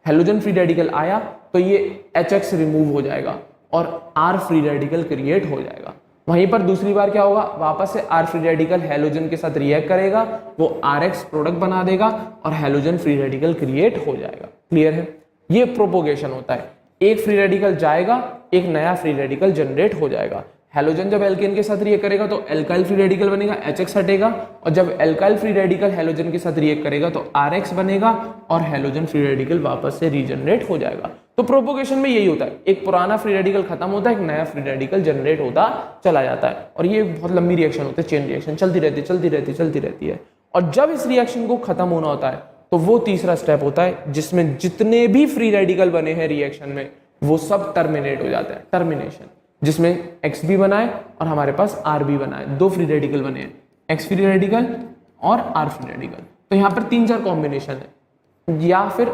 हैलोजन फ्री रेडिकल आया तो ये HX रिमूव हो जाएगा और R फ्री रेडिकल क्रिएट हो जाएगा। वहीं पर दूसरी बार क्या होगा, वापस से R फ्री रेडिकल हैलोजन के साथ रिएक्ट करेगा, वो RX प्रोडक्ट बना देगा और हैलोजन फ्री रेडिकल क्रिएट हो जाएगा। क्लियर है, ये प्रोपोगेशन होता है। एक फ्री रेडिकल जाएगा, एक नया फ्री रेडिकल जनरेट हो जाएगा। हैलोजन जब एल्केन के साथ रिएक्ट करेगा तो एल्काइल फ्री रेडिकल बनेगा, HX हटेगा, और जब एल्काइल फ्री रेडिकल हैलोजन के साथ रिएक्ट करेगा तो RX बनेगा और हैलोजन फ्री रेडिकल वापस से रीजनरेट हो जाएगा। तो प्रोपोगेशन में यही होता है, एक पुराना फ्री रेडिकल खत्म होता है, एक नया फ्री रेडिकल जनरेट होता चला जाता है। और ये बहुत लंबी रिएक्शन होती है, चेन रिएक्शन चलती रहती है। और जब इस रिएक्शन को खत्म होना होता है तो वो तीसरा स्टेप होता है जिसमें जितने भी फ्री रेडिकल बने हैं रिएक्शन में वो सब टर्मिनेट हो जाता है, टर्मिनेशन, जिसमें X भी बना है और हमारे पास R भी बना है। 2 फ्री रेडिकल बने हैं, X फ्री रेडिकल और R फ्री रेडिकल। तो यहाँ पर 3-4 कॉम्बिनेशन है, या फिर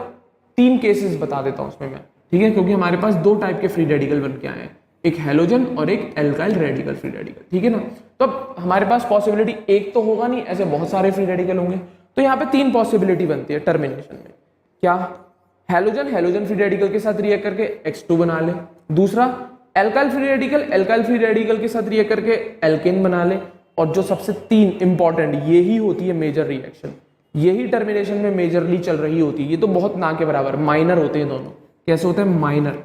3 केसेस बता देता हूँ उसमें मैं, ठीक है, क्योंकि हमारे पास 2 टाइप के फ्री रेडिकल बन के आए हैं, एक हैलोजन और एक एल्काइल रेडिकल फ्री रेडिकल, ठीक है ना। तो अब हमारे पास पॉसिबिलिटी एक तो होगा नहीं, ऐसे बहुत सारे फ्री रेडिकल होंगे। तो यहाँ पे 3 पॉसिबिलिटी बनती है टर्मिनेशन में। क्या, हैलोजन फ्री रेडिकल के साथ रिएक्ट करके X2 बना ले। दूसरा, एल्काइल फ्री रेडिकल के साथ रिएक्ट करके एल्केन बना ले। और जो सबसे 3 इंपॉर्टेंट, यही होती है मेजर रिएक्शन, यही टर्मिनेशन में मेजरली चल रही होती है। ये तो बहुत ना के बराबर, माइनर होते हैं दोनों। कैसे होते हैं, माइनर,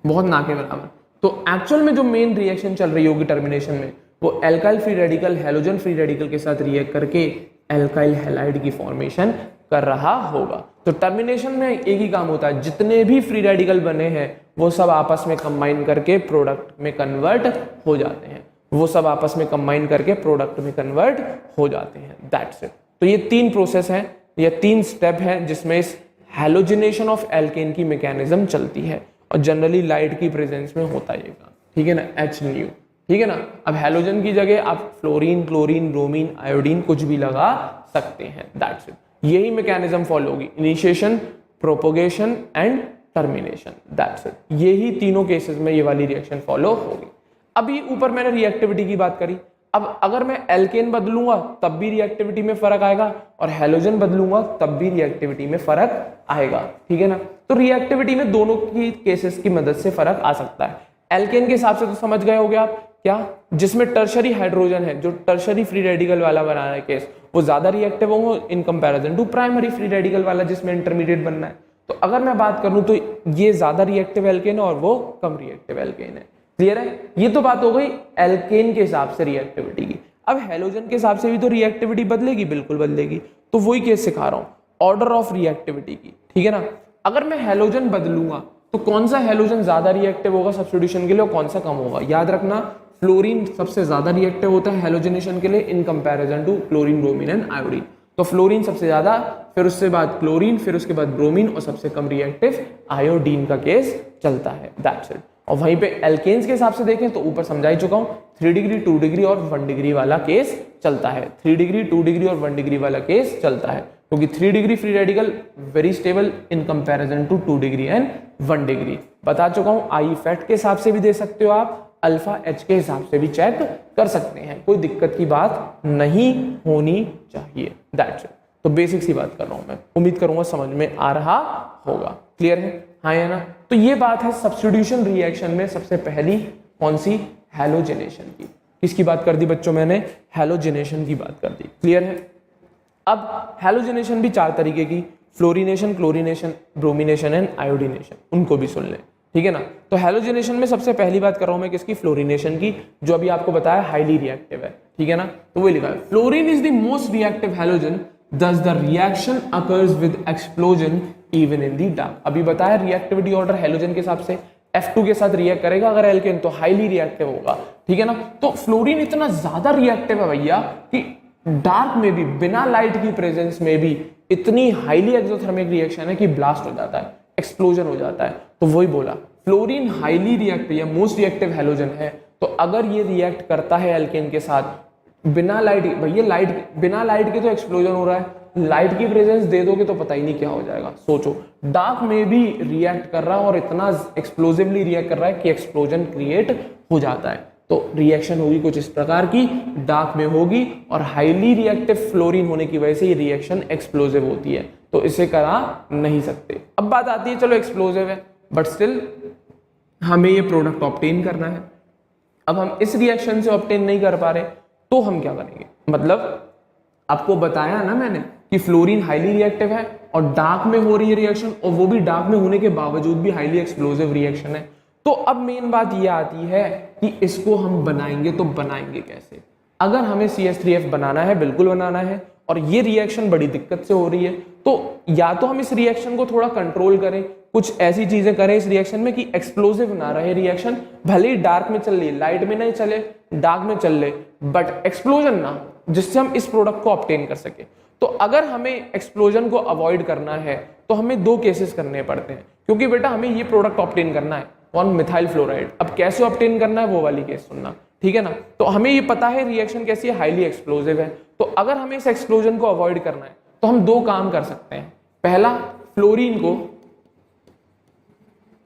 बहुत ना के बराबर। तो एक्चुअल में जो मेन रिएक्शन चल रही होगी टर्मिनेशन में, वो alkyl free radical halogen free radical के साथ रिएक्ट करके एल्काइल हैलाइड की फॉर्मेशन कर रहा होगा। तो टर्मिनेशन में एक ही काम होता है, जितने भी फ्री रेडिकल बने हैं वो सब आपस में कंबाइन करके प्रोडक्ट में कन्वर्ट हो जाते हैं, दैट्स इट। तो ये 3 प्रोसेस हैं, ये 3 स्टेप हैं जिसमें इस हैलोजिनेशन ऑफ एल्केन की मैकेनिज्म चलती है और जनरली लाइट की प्रेजेंस में होता है ये काम, ठीक है ना, HNu, ठीक है ना। अब हैलोजन की जगह आप फ्लोरीन, क्लोरीन, ब्रोमीन, आयोडीन कुछ भी लगा सकते हैं, दैट्स इट। यही मैकेनिज्म फॉलो होगी, initiation, propagation and termination, that's it. यही तीनों केसेस में ये वाली रिएक्शन फॉलो होगी। अभी ऊपर मैंने रिएक्टिविटी की बात करी, अब अगर मैं एल्केन बदलूंगा तब भी रिएक्टिविटी में फर्क आएगा और हैलोजन बदलूंगा तब भी रिएक्टिविटी में फर्क आएगा, ठीक है ना। तो रिएक्टिविटी में दोनों की केसेस की मदद से फर्क आ सकता है। एल्केन के हिसाब से तो समझ गए होगे आप, क्या, जिसमें टर्शरी हाइड्रोजन है, जो टर्शरी फ्री रेडिकल वाला बना रहा है केस, वो ज्यादा रिएक्टिव होंगे in comparison to primary free radical वाला जिसमें इंटरमीडिएट बनना है। तो अगर मैं बात करूं तो ये ज्यादा रिएक्टिव एल्केन है और वो कम रिएक्टिव एल्केन है। क्लियर है, ये तो बात हो गई एल्केन के हिसाब से रिएक्टिविटी की। अब हैलोजन के हिसाब से भी तो रिएक्टिविटी बदलेगी, बिल्कुल बदलेगी। तो वही केस सिखा रहा हूं, ऑर्डर ऑफ रिएक्टिविटी की, ठीक है ना। अगर मैं हैलोजन बदलूंगा तो कौन सा हैलोजन ज्यादा रिएक्टिव होगा सब्स्टिट्यूशन के लिए और कौन सा कम होगा। याद रखना, फ्लोरीन सबसे ज्यादा रिएक्टिव होता है हैलोजिनेशन के लिए in comparison to chlorine, bromine and iodine. तो फ्लोरीन सबसे ज्यादा, फिर उसके बाद क्लोरीन, फिर उसके बाद ब्रोमीन और सबसे कम रिएक्टिव आयोडीन का केस चलता है, दैट्स इट। और वहीं पे एल्केन्स के हिसाब से देखें तो ऊपर समझा ही चुका हूं, 3 डिग्री, 2 डिग्री और 1 डिग्री वाला केस चलता है। 3 डिग्री, 2 डिग्री और 1 डिग्री वाला केस चलता है क्योंकि 3 degree free radical very stable in comparison to 2 degree and 1 degree. बता चुका हूं, आई फैक्ट के हिसाब से भी दे सकते हो आप, अल्फा एच के हिसाब से भी चेक कर सकते हैं, कोई दिक्कत की बात नहीं होनी चाहिए, दैट्स इट। तो बेसिक सी बात कर रहा हूं मैं, उम्मीद करूंगा समझ में आ रहा होगा। क्लियर है, हाँ या ना। तो ये बात है सब्स्टिट्यूशन रिएक्शन में सबसे पहली कौन सी, हैलोजिनेशन की। किसकी बात कर दी बच्चों मैंने, हैलोजिनेशन की बात कर दी। क्लियर है। अब हैलोजिनेशन भी 4 तरीके की, fluorination, chlorination, bromination and iodination, उनको भी सुन लें, ठीक है ना। तो हैलोजिनेशन में सबसे पहली बात कर रहा हूं मैं किसकी, फ्लोरीनेशन की, जो अभी आपको बताया हाईली रिएक्टिव है, ठीक है ना। तो वही लिखा है, fluorine is the most reactive halogen, thus the reaction occurs with explosion even in the dark। अभी बताया रिएक्टिविटी ऑर्डर हैलोजन के हिसाब से, F2 के साथ रिएक्ट करेगा अगर एल्केन तो हाईली रिएक्टिव होगा, ठीक है ना। तो फ्लोरीन इतना ज्यादा रिएक्टिव है भैया कि डार्क में भी बिना लाइट की प्रेजेंस में भी इतनी हाईली एक्सोथर्मिक रिएक्शन है कि ब्लास्ट हो जाता है, एक्सप्लोजन हो जाता है। तो वही बोला फ्लोरीन हाईली रिएक्टिव या मोस्ट रिएक्टिव हैलोजन है। तो अगर ये रिएक्ट करता है एल्केन के साथ बिना लाइट, भैया लाइट बिना लाइट के तो एक्सप्लोजन हो रहा है, लाइट की प्रेजेंस दे दोगे तो पता ही नहीं क्या हो जाएगा। सोचो डार्क में भी रिएक्ट कर रहा है और इतना एक्सप्लोसिवली रिएक्ट कर रहा है कि एक्सप्लोजन क्रिएट हो जाता है। तो रिएक्शन होगी कुछ इस प्रकार की, डार्क में होगी और हाईली रिएक्टिव फ्लोरीन होने की वजह से ये रिएक्शन एक्सप्लोसिव होती है, तो इसे करा नहीं सकते। अब बात आती है चलो एक्सप्लोसिव है बट स्टिल हमें ये प्रोडक्ट ऑब्टेन करना है। अब हम इस रिएक्शन से ऑब्टेन नहीं कर पा रहे तो हम क्या करेंगे, मतलब आपको बताया ना मैंने कि फ्लोरीन हाईली रिएक्टिव है और डार्क में हो रही है रिएक्शन, और वो भी डार्क में होने के बावजूद भी हाईली एक्सप्लोसिव रिएक्शन है। तो अब मेन बात ये आती है कि इसको हम बनाएंगे तो बनाएंगे कैसे। अगर हमें CH3F बनाना है, बिल्कुल बनाना है, और ये रिएक्शन बड़ी दिक्कत से हो रही है, तो या तो हम इस रिएक्शन को थोड़ा कंट्रोल करें, कुछ ऐसी चीजें करें इस रिएक्शन में कि एक्सप्लोसिव ना रहे रिएक्शन, भले ही डार्क में चल रही, लाइट में नहीं चले, डार्क में चल ले, बट एक्सप्लोजन ना हो, जिससे हम इस प्रोडक्ट को ऑब्टेन कर सके। तो अगर हमें एक्सप्लोजन को अवॉइड करना है तो हमें दो केसेस करने पड़ते हैं, क्योंकि बेटा हमें ये प्रोडक्ट ऑब्टेन करना है, कौन, मिथाइल फ्लोराइड। अब कैसे ऑब्टेन करना है वो वाली केस सुनना, ठीक है ना। तो हमें ये पता है रिएक्शन कैसी है, हाईली एक्सप्लोसिव है। तो अगर हमें इस एक्सप्लोजन को अवॉइड करना है तो हम दो काम कर सकते हैं। पहला, फ्लोरीन को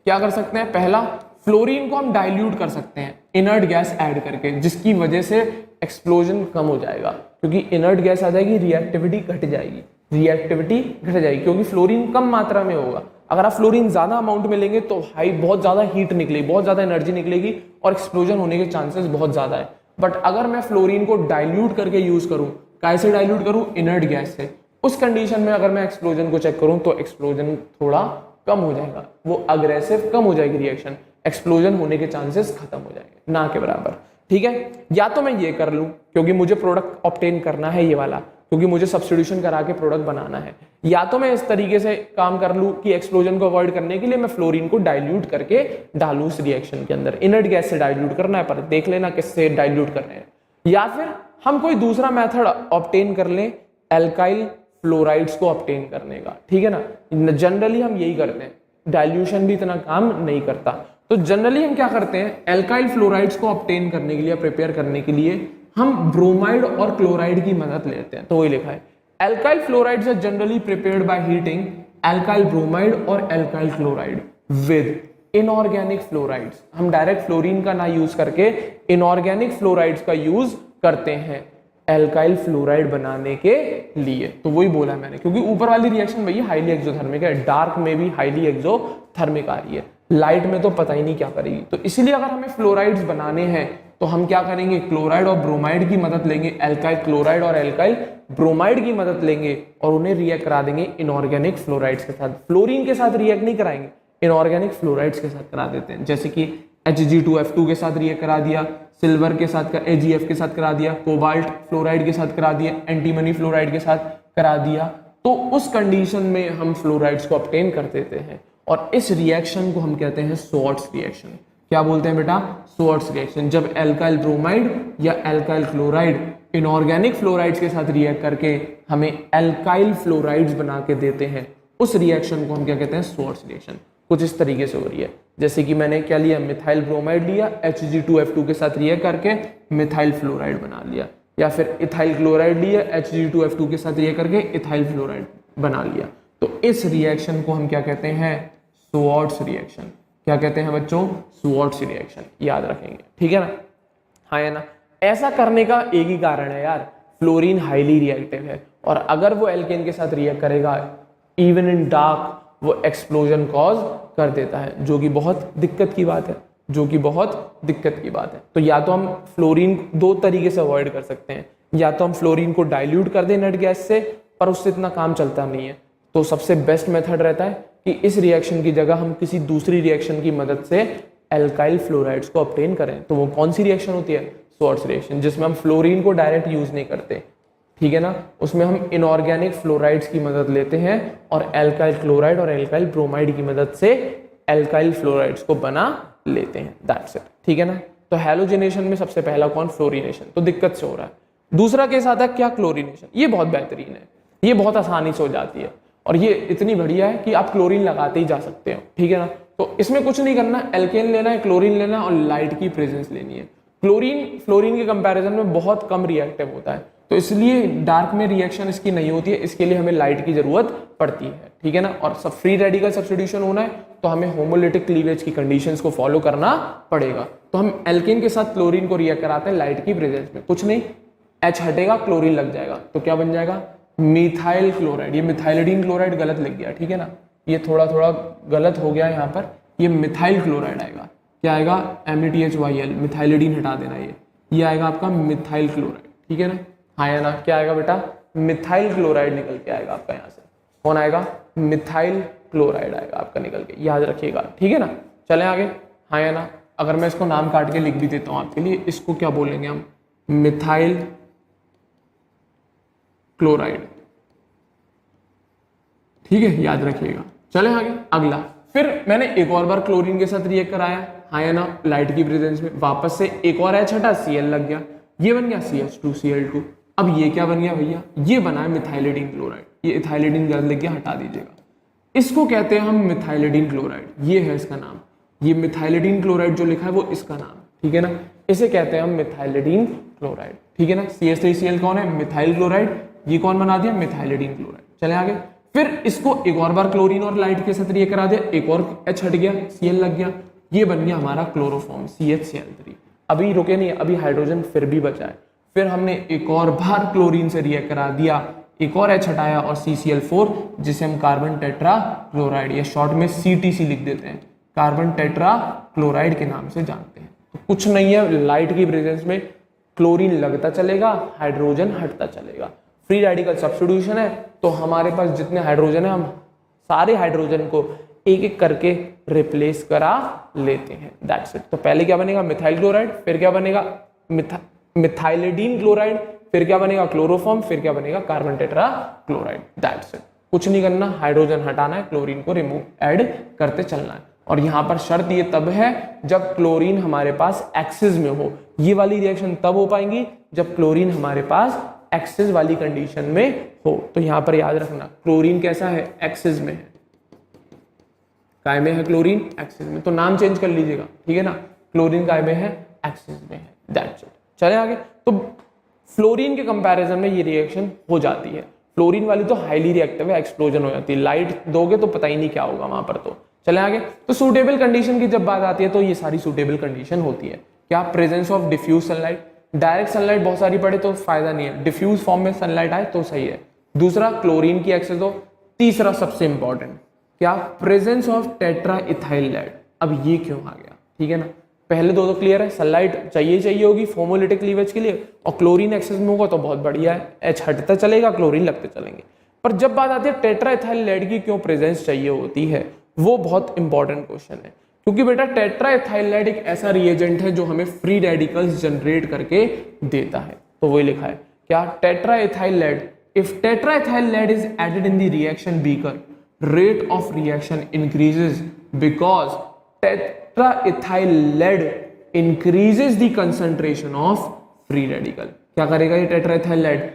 क्या कर सकते हैं, पहला फ्लोरीन को हम डाइल्यूट कर सकते हैं इनर्ट गैस ऐड करके, जिसकी वजह से एक्सप्लोजन कम हो जाएगा, क्योंकि इनर्ट गैस आ जाएगी, रिएक्टिविटी घट जाएगी, क्योंकि फ्लोरीन कम मात्रा में होगा। अगर आप फ्लोरीन ज्यादा अमाउंट में लेंगे तो बहुत ज्यादा हीट निकलेगी, बहुत ज्यादा एनर्जी निकलेगी और एक्सप्लोजन होने के चांसेस बहुत ज्यादा है। बट अगर मैं फ्लोरीन को डाइल्यूट करके यूज करूं, कैसे डाइल्यूट करूं, इनर्ट गैस से, उस कंडीशन में अगर मैं एक्सप्लोजन को चेक करूं तो एक्सप्लोजन थोड़ा कम हो जाएगा, वो अग्रेसिव कम हो जाएगी रिएक्शन, एक्सप्लोजन होने के चांसेस खत्म हो जाएंगे, ना के बराबर, ठीक है। या तो मैं ये कर लूं क्योंकि मुझे प्रोडक्ट ऑब्टेन करना है ये वाला, क्योंकि मुझे सब्स्टिट्यूशन करा के प्रोडक्ट बनाना है, या तो मैं इस तरीके से काम कर लूं कि एक्सप्लोजन को अवॉइड करने के लिए मैं फ्लोरीन को डाइल्यूट करके डालूं इस रिएक्शन के अंदर। इनर्ट गैस से डाइल्यूट करना है, पर देख लेना किससे डाइल्यूट कर रहे हैं। या फिर हम कोई दूसरा मेथड ऑब्टेन कर लें एल्काइल फ्लोराइड्स को ऑब्टेन करने का, ठीक है ना। जनरली हम यही करते हैं, डाइल्यूशन भी इतना काम नहीं करता। तो जनरली हम क्या करते हैं, एल्काइल फ्लोराइड्स को ऑब्टेन करने के लिए, प्रिपेयर करने के लिए हम ब्रोमाइड और क्लोराइड की मदद लेते हैं। तो वही लिखा है, alkyl fluorides are generally prepared by heating alkyl bromide और alkyl chloride with inorganic fluorides. हम डायरेक्ट फ्लोरीन का ना यूज करके इनऑर्गेनिक फ्लोराइड्स का यूज करते हैं एल्काइल फ्लोराइड बनाने के लिए। तो वही बोला मैंने, क्योंकि ऊपर वाली रिएक्शन भैया हाईली एक्सोथर्मिक है, डार्क में भी हाईली एक्सोथर्मिक आ रही है, लाइट में तो पता ही नहीं क्या करेगी। तो इसलिए अगर हमें फ्लोराइड्स बनाने हैं तो हम क्या करेंगे, क्लोराइड और ब्रोमाइड की मदद लेंगे, एल्काइल क्लोराइड और एल्काइल ब्रोमाइड की मदद लेंगे और उन्हें रिएक्ट करा देंगे इनऑर्गेनिक फ्लोराइड्स के साथ। फ्लोरीन के साथ रिएक्ट नहीं कराएंगे, इनऑर्गेनिक फ्लोराइड्स के साथ करा देते हैं, जैसे कि Hg2F2 के साथ रिएक्ट करा दिया, सिल्वर के साथ AgF के साथ करा दिया, कोबाल्ट फ्लोराइड के साथ करा दिया, एंटीमनी फ्लोराइड के साथ करा दिया। तो उस कंडीशन में हम फ्लोराइड्स को ऑब्टेन कर देते हैं और इस रिएक्शन को हम कहते हैं शॉर्ट्स रिएक्शन। क्या बोलते हैं बेटा, शॉर्ट्स रिएक्शन। जब एल्काइल ब्रोमाइड या एल्काइल क्लोराइड इनऑर्गेनिक फ्लोराइड्स के साथ रिएक्ट करके हमें एल्काइल फ्लोराइड्स बना के देते हैं, उस रिएक्शन को हम क्या कहते हैं, शॉर्ट्स रिएक्शन। कुछ इस तरीके से हो रही है, जैसे कि मैंने क्या लिया, मिथाइल ब्रोमाइड लिया, Hg2F2 के साथ रिएक्ट करके मिथाइल फ्लोराइड बना लिया, या फिर इथाइल क्लोराइड लिया, Hg2F2 के साथ रिएक्ट करके इथाइल फ्लोराइड बना लिया। तो इस रिएक्शन को हम क्या कहते हैं, शॉर्ट्स रिएक्शन। क्या कहते हैं बच्चों, शॉर्ट्स रिएक्शन, याद रखेंगे, ठीक है ना। हाँ है ना। ऐसा करने का एक ही कारण है यार, फ्लोरीन हाईली रिएक्टिव है और अगर वो एल्केन के साथ रिएक्ट करेगा इवन इन डार्क, वो एक्सप्लोजन कॉज कर देता है, जो कि बहुत दिक्कत की बात है, जो कि बहुत दिक्कत की बात है। तो या तो हम फ्लोरीन दो तरीके से अवॉइड कर सकते हैं, या तो हम फ्लोरीन को डाइल्यूट कर दें नट गैस से, पर उससे इतना काम चलता नहीं है। तो सबसे बेस्ट मेथड रहता है कि इस रिएक्शन की जगह हम किसी दूसरी रिएक्शन की मदद से एल्काइल फ्लोराइड्स को ऑब्टेन करें। तो वो कौन सी रिएक्शन होती है, शॉर्ट्स रिएक्शन, जिसमें हम फ्लोरीन को डायरेक्ट यूज नहीं करते, ठीक है ना। उसमें हम इनऑर्गेनिक फ्लोराइड्स की मदद लेते हैं और एल्काइल क्लोराइड और एल्काइल ब्रोमाइड की मदद से एल्काइल फ्लोराइड्स को बना लेते हैं, दैट्स इट, ठीक है ना। तो हैलोजिनेशन में सबसे पहला कौन, फ्लोरीनेशन, तो दिक्कत से हो रहा है। दूसरा केस आता है क्या, क्लोरीनेशन। ये बहुत बेहतरीन है, ये बहुत आसानी से हो जाती है और ये इतनी बढ़िया है कि आप क्लोरीन लगाते ही जा सकते हो, ठीक है ना। तो इसमें कुछ नहीं करना, एल्केन लेना है, क्लोरीन लेना है और लाइट की प्रेजेंस लेनी है। क्लोरीन फ्लोरीन के कंपैरिजन में बहुत कम रिएक्टिव होता है, तो इसलिए डार्क में रिएक्शन इसकी नहीं होती है, इसके लिए हमें लाइट की जरूरत पड़ती है, ठीक है ना। और सब फ्री रेडिकल सब्स्टिट्यूशन होना है तो हमें होमोलिटिक क्लीवेज की कंडीशंस को फॉलो करना पड़ेगा। तो हम एल्केन के साथ क्लोरीन को रिएक्ट कराते हैं लाइट की प्रेजेंस में, कुछ नहीं, H हटेगा, क्लोरीन लग जाएगा, तो क्या बन जाएगा, मिथाइल क्लोराइड। ये मिथाइलिडीन क्लोराइड गलत लिख गया, ठीक है ना, ये थोड़ा थोड़ा गलत हो गया यहाँ पर, ये मिथाइल क्लोराइड आएगा, क्या आएगा, MeTHYL, मिथाइलिडीन हटा देना, ये आएगा आपका मिथाइल क्लोराइड, ठीक है ना, हाँ या ना, क्या आएगा बेटा, मिथाइल क्लोराइड निकल के आएगा आपका यहाँ से, कौन आएगा, मिथाइल क्लोराइड आएगा आपका निकल के, याद रखिएगा, ठीक है ना। चलें आगे, हाँ या ना। अगर मैं इसको नाम काट के लिख भी देता हूँ आपके लिए, इसको क्या बोलेंगे हम, मिथाइल क्लोराइड, ठीक है, याद रखिएगा। चले आगे, अगला, फिर मैंने एक और बार क्लोरीन के साथ रिएक्ट कराया, हाँ या ना, लाइट की प्रेजेंस में, वापस से एक और H हटा, Cl लग गया, ये बन गया CH2Cl2। अब ये क्या बन गया भैया, ये बना है मिथाइलिडीन क्लोराइड, ये इथाइलिडीन गलत लिख गया, हटा दीजिएगा। इसको कहते हैं हम मिथाइलिडीन क्लोराइड, ये है इसका नाम, ये मिथाइलिडीन क्लोराइड जो लिखा है वो इसका नाम, ठीक है ना, इसे कहते हैं हम मिथाइलिडीन क्लोराइड, ठीक है ना। CH3Cl कौन है, मिथाइल क्लोराइड, ये कौन बना दिया, मिथाइलिडीन क्लोराइड। चले आगे, फिर इसको एक और बार क्लोरीन और लाइट के साथ रिएक्ट करा दिया, एक और H हट गया, Cl लग गया, ये बन गया हमारा क्लोरोफॉर्म CHCl3। अभी रुके नहीं, अभी हाइड्रोजन फिर भी बचा है, फिर हमने एक और बार क्लोरीन से रिएक्ट करा दिया, एक और H हटाया और CCl4, जिसे हम कार्बन टेट्रा क्लोराइड या शॉर्ट में CTC लिख देते हैं, कार्बन टेट्रा क्लोराइड के नाम से जानते हैं। तो कुछ नहीं है, लाइट की प्रेजेंस में क्लोरीन लगता चलेगा, हाइड्रोजन हटता चलेगा, फ्री रेडिकल सब्स्टिट्यूशन है, तो हमारे पास जितने हाइड्रोजन है हम सारे हाइड्रोजन को एक एक करके रिप्लेस करा लेते हैं, दैट्स इट। तो पहले क्या बनेगा, मिथाइल क्लोराइड, फिर क्या बनेगा, मिथाइलिडीन क्लोराइड, फिर क्या बनेगा, क्लोरोफॉर्म, फिर क्या बनेगा, carbon tetra chloride, that's it. कुछ नहीं करना, हाइड्रोजन हटाना है, क्लोरीन को रिमूव ऐड करते चलना है। और यहाँ पर शर्त ये तब है जब क्लोरीन हमारे पास एक्सिस में हो, ये वाली रिएक्शन तब हो पाएंगी जब क्लोरीन हमारे पास एक्सिस वाली कंडीशन में हो। तो यहाँ पर याद रखना, क्लोरीन कैसा है, एक्सिस में है, काय में है, क्लोरीन एक्सिस में, तो नाम चेंज कर लीजिएगा, ठीक है ना, क्लोरीन काय में है, एक्सिस में है, दैट्स इट। चले आगे, तो फ्लोरीन के कंपैरिजन में ये रिएक्शन हो जाती है, फ्लोरीन वाली तो हाईली रिएक्टिव है, एक्सप्लोजन हो जाती है, लाइट दोगे तो पता ही नहीं क्या होगा वहां पर। तो चले आगे, तो सूटेबल कंडीशन की जब बात आती है तो ये सारी सूटेबल कंडीशन होती है, क्या, presence of diffuse sunlight, direct sunlight बहुत सारी पड़े तो फायदा नहीं है, डिफ्यूज फॉर्म में सनलाइट आए तो सही है। दूसरा, क्लोरीन की एक्सेस हो। तीसरा सबसे इंपॉर्टेंट, क्या, presence of tetra ethyl lead. अब ये क्यों आ गया, ठीक है ना, पहले दो तो क्लियर है, सनलाइट चाहिए होगी होमोलिटिक क्लीवेज के लिए, और क्लोरीन एक्सेस में होगा तो बहुत बढ़िया है, H हटता चलेगा, क्लोरीन लगते चलेंगे। पर जब बात आती है टेट्रा इथाइल लेड की क्यों प्रेजेंस चाहिए होती है, वो बहुत इंपॉर्टेंट क्वेश्चन है, क्योंकि बेटा टेट्रा इथाइल लेड एक ऐसा रिएजेंट है जो हमें फ्री रेडिकल्स जनरेट करके देता है। तो वही लिखा है, क्या, tetra ethyl lead, if tetra ethyl lead is added in the reaction beaker, rate of reaction increases because tetraethyl lead increases the concentration of free radical। क्या करेगा ये टेट्राइथाइल लेड,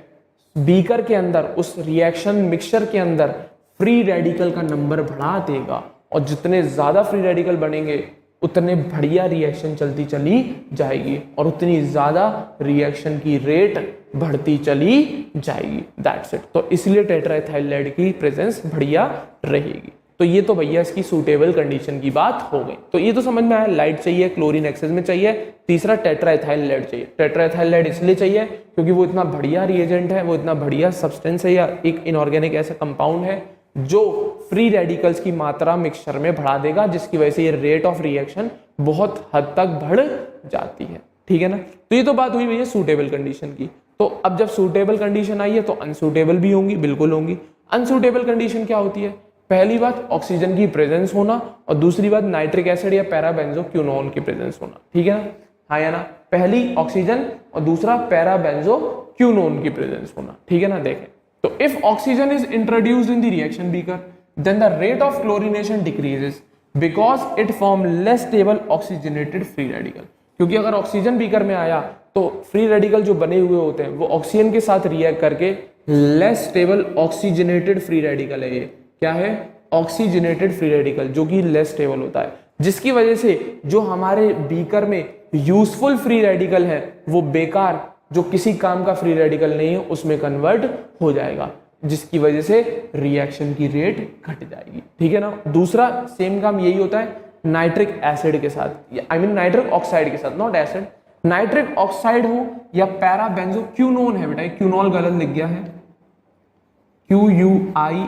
बीकर के अंदर, उस रिएक्शन मिक्सचर के अंदर free radical का number बढ़ा देगा, और जितने ज्यादा फ्री रेडिकल बनेंगे उतने बढ़िया रिएक्शन चलती चली जाएगी और उतनी ज्यादा रिएक्शन की रेट बढ़ती चली जाएगी, दैट्स इट। तो इसलिए टेट्राइथाइल लेड की प्रेजेंस बढ़िया रहेगी। तो ये तो भैया इसकी सूटेबल कंडीशन की बात हो गई। तो ये तो समझ में आया, लाइट चाहिए, क्लोरीन एक्सेस में चाहिए, तीसरा टेट्राइथाइल लेड चाहिए। टेट्राइथाइल लेड इसलिए चाहिए क्योंकि वो इतना बढ़िया रिएजेंट है, वो इतना बढ़िया सब्सटेंस है या एक इनऑर्गेनिक ऐसा कंपाउंड है जो फ्री रेडिकल्स की मात्रा मिक्सचर में बढ़ा देगा, जिसकी वजह से ये रेट ऑफ रिएक्शन बहुत हद तक बढ़ जाती है, ठीक है ना। तो ये तो बात हुई भैया सूटेबल कंडीशन की। तो अब जब सूटेबल कंडीशन आई है तो अनसूटेबल भी होंगी, बिल्कुल होंगी। अनसूटेबल कंडीशन क्या होती है, पहली बात ऑक्सीजन की प्रेजेंस होना, और दूसरी बात नाइट्रिक एसिड या पैराबेंजोक्विनोन की प्रेजेंस होना, ठीक है ना, हाँ या ना। पहली ऑक्सीजन और दूसरा पैराबेंजोक्विनोन की प्रेजेंस होना, ठीक है ना। देखें तो if oxygen is introduced in the reaction beaker then the rate of chlorination decreases, because it form less stable oxygenated free radical, क्योंकि अगर ऑक्सीजन बीकर में आया तो फ्री रेडिकल जो बने हुए होते हैं वो ऑक्सीजन के साथ रिएक्ट करके less stable oxygenated free radical है। ये क्या है? ऑक्सीजनेटेड फ्री रेडिकल, जो कि लेस स्टेबल होता है, जिसकी वजह से जो हमारे बीकर में यूजफुल फ्री रेडिकल है वो बेकार, जो किसी काम का फ्री रेडिकल नहीं है, उसमें कन्वर्ट हो जाएगा, जिसकी वजह से रिएक्शन की रेट घट जाएगी। ठीक है ना। दूसरा सेम काम यही होता है नाइट्रिक एसिड के साथ, आई मीन नाइट्रिक ऑक्साइड के साथ, नॉट एसिड। नाइट्रिक ऑक्साइड हो या पैरा बेंजो क्यूनोन है, बेटा क्यूनोल गलत लिख गया है, QUINONE,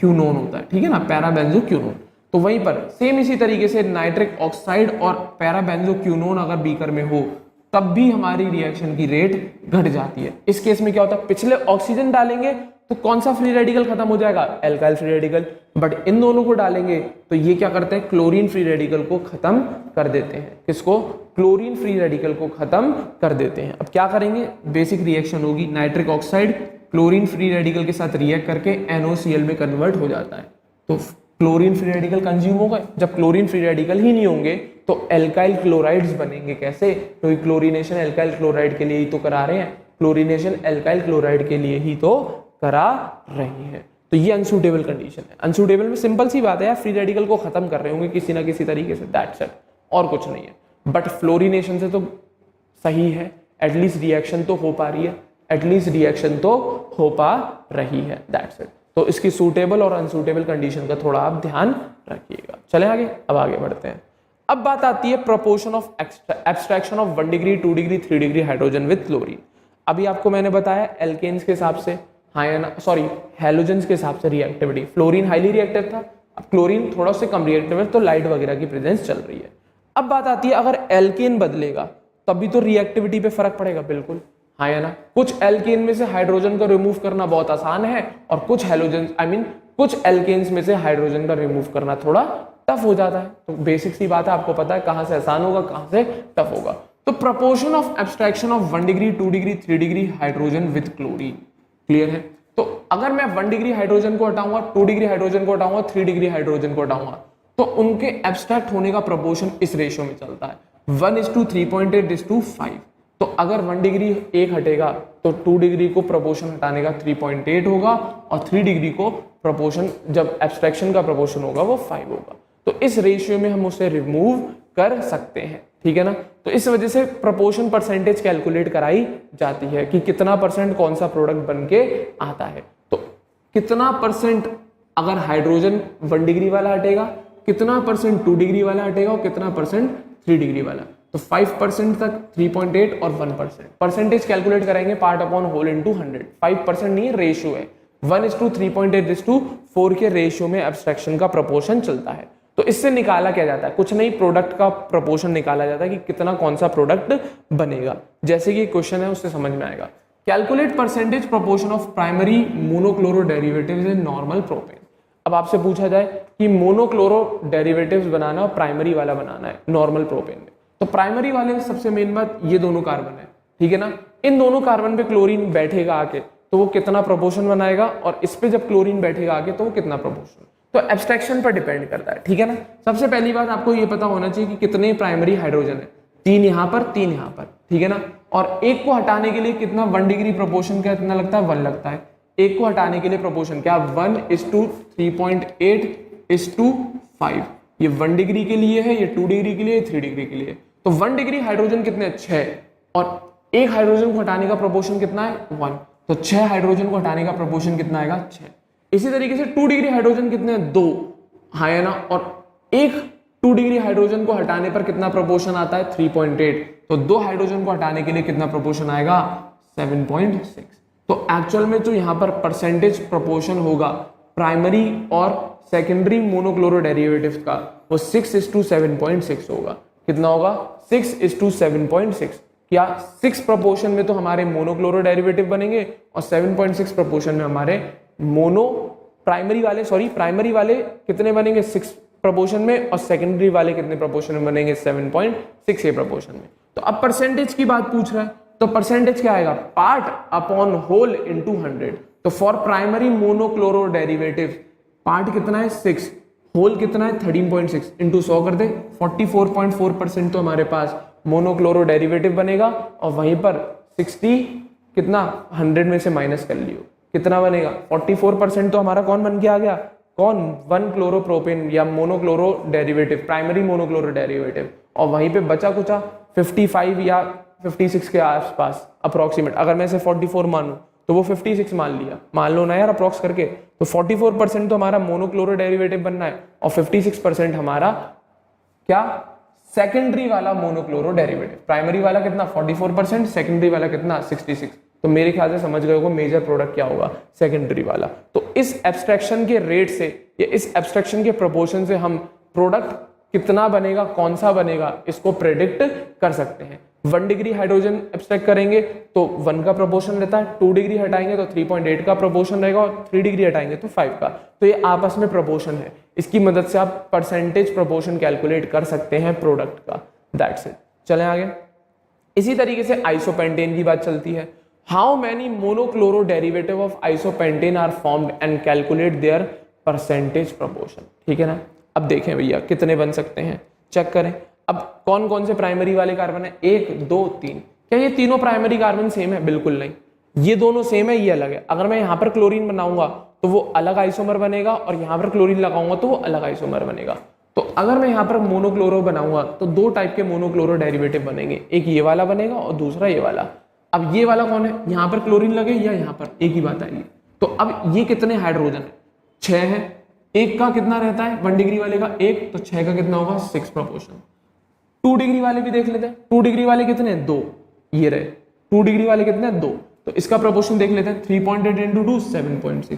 क्यूनोन होता है। ठीक है ना, पैरा बेंजो क्यूनोन। तो वहीं पर सेम इसी तरीके से नाइट्रिक ऑक्साइड और पैरा बेंजो क्यूनोन अगर बीकर में हो तब भी हमारी रिएक्शन की रेट घट जाती है। इस केस में क्या होता है, पिछले ऑक्सीजन डालेंगे तो कौन सा फ्री रेडिकल खत्म हो जाएगा? Alkyl free radical. But in दोनों को डालेंगे तो ये क्या करते हैं? क्लोरीन फ्री रेडिकल को खत्म कर देते हैं। किसको? क्लोरीन फ्री रेडिकल को खत्म कर देते हैं। अब क्या करेंगे? बेसिक रिएक्शन होगी, nitric oxide chlorine free radical के साथ रिएक्ट करके NaOCl में कन्वर्ट हो जाता है। तो क्लोरीन फ्री रेडिकल कंज्यूम होगा। जब क्लोरीन फ्री रेडिकल ही नहीं होंगे तो एल्काइल क्लोराइड्स बनेंगे। कैसे? तो क्लोरीनेशन एल्काइल क्लोराइड के लिए ही तो करा रहे हैं, क्लोरीनेशन एल्काइल क्लोराइड के लिए ही तो करा रही है। तो ये अनसूटेबल कंडीशन है। अनसूटेबल में सिंपल सी बात है यार, फ्री रेडिकल को खत्म कर रहे होंगे किसी ना किसी तरीके से, दैट्स इट, और कुछ नहीं है। बट फ्लोरीनेशन से तो सही है, एटलीस्ट रिएक्शन तो हो पा रही है, एटलीस्ट रिएक्शन तो हो पा रही है, दैट्स इट। तो इसकी सूटेबल और अनसूटेबल कंडीशन का थोड़ा आप ध्यान रखिएगा। चलें आगे, अब आगे बढ़ते हैं। अब बात आती है proportion of abstraction of 1 degree 2 degree 3 degree hydrogen with chlorine. अभी आपको मैंने बताया एल्केन्स के हिसाब से, हैलोजेंस के हिसाब से रिएक्टिविटी, फ्लोरीन हाईली रिएक्टिव था, अब क्लोरीन थोड़ा से कम रिएक्टिव है, तो लाइट वगैरह की प्रेजेंस चल रही है। अब बात आती है अगर एल्केन बदलेगा तभी तो रिएक्टिविटी पे फर्क पड़ेगा, बिल्कुल, हाँ या ना। कुछ एल्केन में से हाइड्रोजन को रिमूव करना बहुत आसान है और कुछ हैलोजन कुछ एल्केन्स में से हाइड्रोजन का रिमूव करना थोड़ा टफ हो जाता है। तो बेसिक सी बात है, आपको पता है कहां से आसान होगा कहां से टफ होगा। तो proportion of abstraction of 1 degree 2 degree 3 degree hydrogen with chlorine, clear है। तो अगर मैं 1 डिग्री हाइड्रोजन को हटाऊंगा, 2 डिग्री हाइड्रोजन को हटाऊंगा, 3 डिग्री हाइड्रोजन को हटाऊंगा, तो उनके एब्स्ट्रैक्ट होने का प्रोपोर्शन इस रेशियो में चलता है 1:3.8:5। तो अगर 1 डिग्री एक हटेगा तो 2 डिग्री को प्रोपोर्शन हटाने का 3.8 होगा और 3 डिग्री को प्रोपोर्शन, जब एब्स्ट्रैक्शन का प्रोपोर्शन होगा वो 5 होगा। तो इस रेशियो में हम उसे रिमूव कर सकते हैं, ठीक है ना। तो इस वजह से प्रोपोर्शन परसेंटेज कैलकुलेट कराई जाती है कि कितना परसेंट कौन सा प्रोडक्ट बन के आता है। तो कितना परसेंट अगर हाइड्रोजन 1 डिग्री वाला हटेगा, कितना परसेंट 2 डिग्री वाला हटेगा और कितना परसेंट 3 डिग्री वाला। तो 5% तक 3.8 और 1%। परसेंटेज कैलकुलेट करेंगे पार्ट अपॉन होल इनटू 100। 5% नहीं है, रेशियो है, 1:3.8:4 के रेशियो में एब्स्ट्रैक्शन का प्रोपोर्शन चलता है। तो इससे निकाला क्या जाता है, कुछ नहीं, प्रोडक्ट का प्रोपोर्शन निकाला जाता है कि कितना कौन सा प्रोडक्ट बनेगा। जैसे कि क्वेश्चन है उससे समझ में आएगा। Calculate percentage proportion of primary monochloro derivatives in normal propane. अब आपसे पूछा जाए कि मोनोक्लोरो डेरिवेटिव्स बनाना और प्राइमरी वाला बनाना है नॉर्मल प्रोपेन में, तो प्राइमरी वाले सबसे मेन बात ये दोनों कार्बन है, ठीक है ना। इन दोनों कार्बन पे क्लोरीन बैठेगा आके तो वो कितना प्रोपोर्शन बनाएगा, और इस पे जब क्लोरीन बैठेगा आके तो वो कितना प्रोपोर्शन। तो एब्स्ट्रैक्शन पर डिपेंड करता है, ठीक है ना। सबसे पहली बात आपको ये पता होना चाहिए कि कितने प्राइमरी हाइड्रोजन है, 3 यहाँ पर 3 यहाँ पर, ठीक है ना। और एक को हटाने के लिए कितना 1 डिग्री प्रोपोर्शन क्या कितना लगता है, 1 लगता है। एक को हटाने के लिए प्रोपोर्शन क्या, 1:3.8:5। ये 1 डिग्री के लिए है, ये 2 डिग्री के लिए, 3 डिग्री के लिए। तो 1 डिग्री हाइड्रोजन कितने, 6, और एक हाइड्रोजन को हटाने का प्रोपोर्शन कितना है, 1। तो 6 हाइड्रोजन को हटाने का प्रोपोर्शन कितना आएगा, 6। इसी तरीके से 2 डिग्री हाइड्रोजन कितने, 2, हाँ है ना। और एक 2 डिग्री हाइड्रोजन को हटाने पर कितना प्रोपोर्शन आता है, 3.8। तो 2 हाइड्रोजन को हटाने के लिए कितना प्रोपोर्शन आएगा, 7.6। तो एक्चुअल में जो यहाँ पर परसेंटेज प्रोपोर्शन होगा प्राइमरी और सेकेंडरी मोनोक्लोरो डेरिवेटिव्स का, वो 6:7.6 होगा। कितना होगा, 6:7.6। क्या 6 प्रोपोर्शन में तो हमारे मोनोक्लोरो डेरिवेटिव बनेंगे और 7.6 प्रोपोर्शन में हमारे प्राइमरी वाले कितने बनेंगे, 6 प्रोपोर्शन में, और सेकेंडरी वाले कितने प्रोपोर्शन में बनेंगे, 7.6 के प्रोपोर्शन में। तो अब परसेंटेज की बात पूछ रहा है, तो परसेंटेज क्या आएगा, पार्ट अपॉन होल इनटू 100। तो for primary monochloro derivative part कितना है, 6, होल कितना है 13.6 इंटू 100 कर दे 44.4% तो हमारे पास मोनोक्लोरो डेरिवेटिव बनेगा और वहीं पर 60 कितना 100 में से माइनस कर लियो कितना बनेगा 44% तो हमारा कौन बन के आ गया कौन 1 क्लोरोप्रोपेन या monochloro derivative primary monochloro derivative और वहीं पे बचा कुचा 55 या 56 के आसपास अप्रोक्सीमेट अगर मैं इसे 44 मानूं तो वो 56 मान लिया मान लो ना यार अप्रोक्स करके तो 44% तो हमारा मोनोक्लोरो डेरिवेटिव बनना है और 56% हमारा क्या सेकेंडरी वाला मोनोक्लोरो डेरिवेटिव प्राइमरी वाला कितना 44% सेकेंडरी वाला कितना 66 तो मेरे ख्याल से समझ गए होगा मेजर प्रोडक्ट क्या होगा सेकेंडरी वाला तो इस एब्स्ट्रैक्शन के रेट से या इस एब्स्ट्रैक्शन के प्रोपोर्शन से हम प्रोडक्ट कितना बनेगा कौन सा बनेगा इसको प्रेडिक्ट कर सकते हैं 1 डिग्री हाइड्रोजन एब्स्ट्रैक्ट करेंगे तो 1 का प्रोपोर्शन रहता है 2 डिग्री हटाएंगे तो 3.8 का प्रोपोर्शन रहेगा और 3 डिग्री हटाएंगे तो 5 का तो ये आपस में प्रोपोर्शन है इसकी मदद से आप परसेंटेज प्रोपोर्शन कैलकुलेट कर सकते हैं प्रोडक्ट का दैट्स इट चलें आगे इसी तरीके से आइसोपेंटेन की बात चलती है how many monochloro derivative of isopentane are formed and calculate their percentage proportion ठीक है ना अब देखें भैया कितने बन सकते हैं चेक करें अब कौन कौन से प्राइमरी वाले कार्बन है 1 2 3 क्या ये तीनों प्राइमरी कार्बन सेम है बिल्कुल नहीं ये दोनों सेम है ये अलग है अगर मैं यहाँ पर क्लोरीन बनाऊंगा तो वो अलग आइसोमर बनेगा और यहाँ पर क्लोरीन लगाऊंगा तो वो अलग आइसोमर बनेगा तो अगर मैं यहाँ पर मोनोक्लोरो बनाऊंगा तो 2 टाइप के मोनोक्लोरो डेरिवेटिव बनेंगे एक ये वाला बनेगा और दूसरा ये वाला अब ये वाला कौन है यहाँ पर क्लोरीन लगे या यहाँ पर एक ही बात आएगी तो अब ये कितने हाइड्रोजन है 6 है एक का कितना रहता है 1 डिग्री वाले का 1 तो 6 का कितना होगा 6 प्रोपोर्शन 2 डिग्री वाले भी देख लेते हैं 2 डिग्री वाले कितने 2 ये रहे 2 डिग्री वाले कितने 2 तो इसका प्रोपोर्शन देख लेते हैं 3.8 इंटू 2 7.6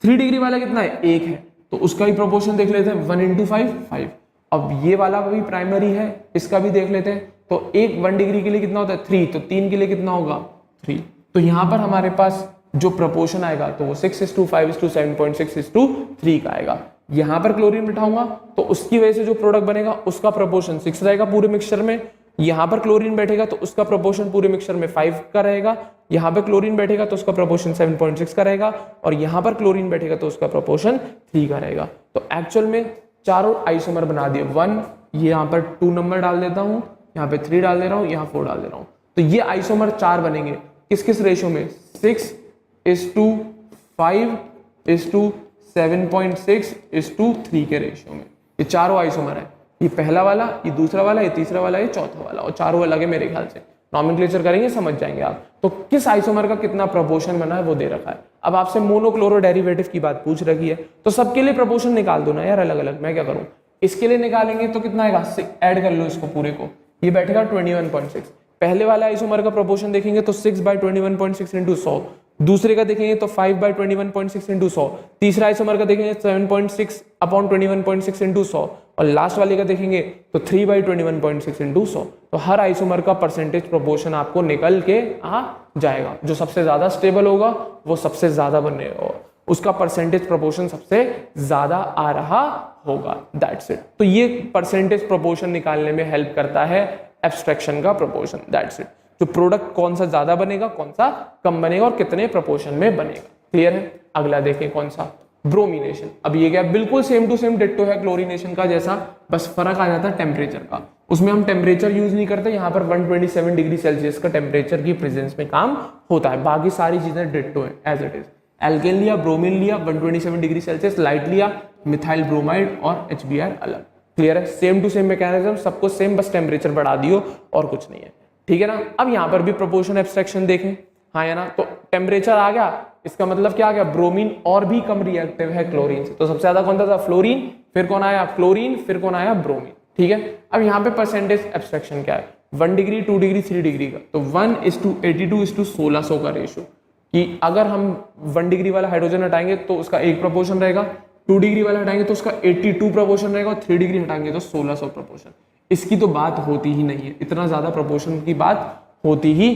3 डिग्री वाला कितना है 1 है तो उसका भी प्रोपोर्शन देख लेते हैं 1 इंटू 5 5 अब ये वाला भी प्राइमरी है इसका भी देख लेते हैं तो 1 डिग्री के लिए कितना होता है 3 तो 3 के लिए कितना होगा 3 तो यहाँ पर हमारे पास जो प्रोपोर्शन आएगा तो वो 6:5:7.6:3 का आएगा यहां पर क्लोरीन बिठाऊंगा तो उसकी वजह से जो प्रोडक्ट बनेगा उसका प्रोपोर्शन 6 रहेगा पूरे मिक्सचर में यहां पर क्लोरीन बैठेगा तो उसका प्रोपोर्शन पूरे मिक्सचर में 5 का रहेगा यहां पर क्लोरीन बैठेगा तो उसका प्रोपोर्शन 7.6 का रहेगा और यहां पर क्लोरीन बैठेगा तो उसका प्रोपोर्शन 3 का रहेगा तो एक्चुअल में चारों आइसोमर बना दिए 1 ये यहाँ पर 2 नंबर डाल देता हूं यहाँ पे 3 डाल दे रहा हूं यहाँ 4 डाल दे रहा हूं तो ये आइसोमर 4 बनेंगे किस किस रेशियो में 6:5:7.6:3 के रेशियो में ये चारों आइसोमर है ये पहला वाला ये दूसरा वाला ये तीसरा वाला ये चौथा वाला और चारों अलग है मेरे ख्याल से नॉमेनक्लेचर करेंगे समझ जाएंगे आप तो किस आइसोमर का कितना प्रोपोर्शन बना है वो दे रखा है अब आपसे मोनोक्लोरो डेरिवेटिव की बात पूछ रखी है तो सबके लिए प्रोपोर्शन निकाल दो ना यार अलग अलग मैं क्या करूं इसके लिए निकालेंगे तो कितना आएगा ऐड कर लो इसको पूरे को ये बैठेगा 21.6 पहले वाला आइसोमर का प्रोपोर्शन देखेंगे तो 6/21.6 इंटू 100 दूसरे का देखेंगे तो 5/21.6 इंटू 100 तीसरा आइसोमर का देखेंगे 7.6/21.6 इंटू 100 और लास्ट वाले का देखेंगे तो 3/21.6 इंटू 100 तो हर आइसोमर का परसेंटेज प्रोपोर्शन आपको निकल के आ जाएगा जो सबसे ज्यादा स्टेबल होगा वो सबसे ज्यादा बनेगा उसका परसेंटेज प्रोपोर्शन सबसे ज्यादा आ रहा होगा दैट्स इट तो ये परसेंटेज प्रोपोर्शन निकालने में हेल्प करता है एब्स्ट्रैक्शन का प्रोपोर्शन दैट्स इट जो प्रोडक्ट कौन सा ज्यादा बनेगा कौन सा कम बनेगा और कितने प्रोपोर्शन में बनेगा क्लियर है अगला देखें कौन सा ब्रोमिनेशन अब ये क्या बिल्कुल सेम टू सेम डिट्टो है क्लोरीनेशन का जैसा बस फर्क आ जाता है टेम्परेचर का उसमें हम टेम्परेचर यूज नहीं करते यहाँ पर 127 डिग्री सेल्सियस का टेम्परेचर की प्रेजेंस में काम होता है बाकी सारी चीजें डिट्टो है एज इट इज एल्केन लिया ब्रोमीन लिया 127 डिग्री सेल्सियस लाइट लिया मिथाइल ब्रोमाइड और HBr अलग क्लियर है सेम टू सेम मैकेनिज्म सबको सेम बस टेम्परेचर बढ़ा दियो और कुछ नहीं है ठीक है ना अब यहाँ पर भी प्रोपोर्शन एब्स्ट्रैक्शन देखें हाँ है ना तो टेम्परेचर आ गया इसका मतलब क्या आ गया ब्रोमीन और भी कम रिएक्टिव है क्लोरीन से तो सबसे ज्यादा कौन था फ्लोरीन फिर कौन आया क्लोरीन फिर कौन आया ब्रोमीन ठीक है अब यहाँ पे परसेंटेज एब्स्ट्रैक्शन क्या है 1 डिग्री 2 डिग्री 3 डिग्री का तो 1:82:1600 का रेशियो कि अगर हम 1 डिग्री वाला हाइड्रोजन हटाएंगे तो उसका एक प्रोपोर्शन रहेगा 2 डिग्री वाला हटाएंगे तो उसका 82 प्रोपोर्शन रहेगा और 3 डिग्री हटाएंगे तो 1600 प्रोपोर्शन इसकी तो बात होती ही नहीं है इतना ज्यादा प्रोपोर्शन की बात होती ही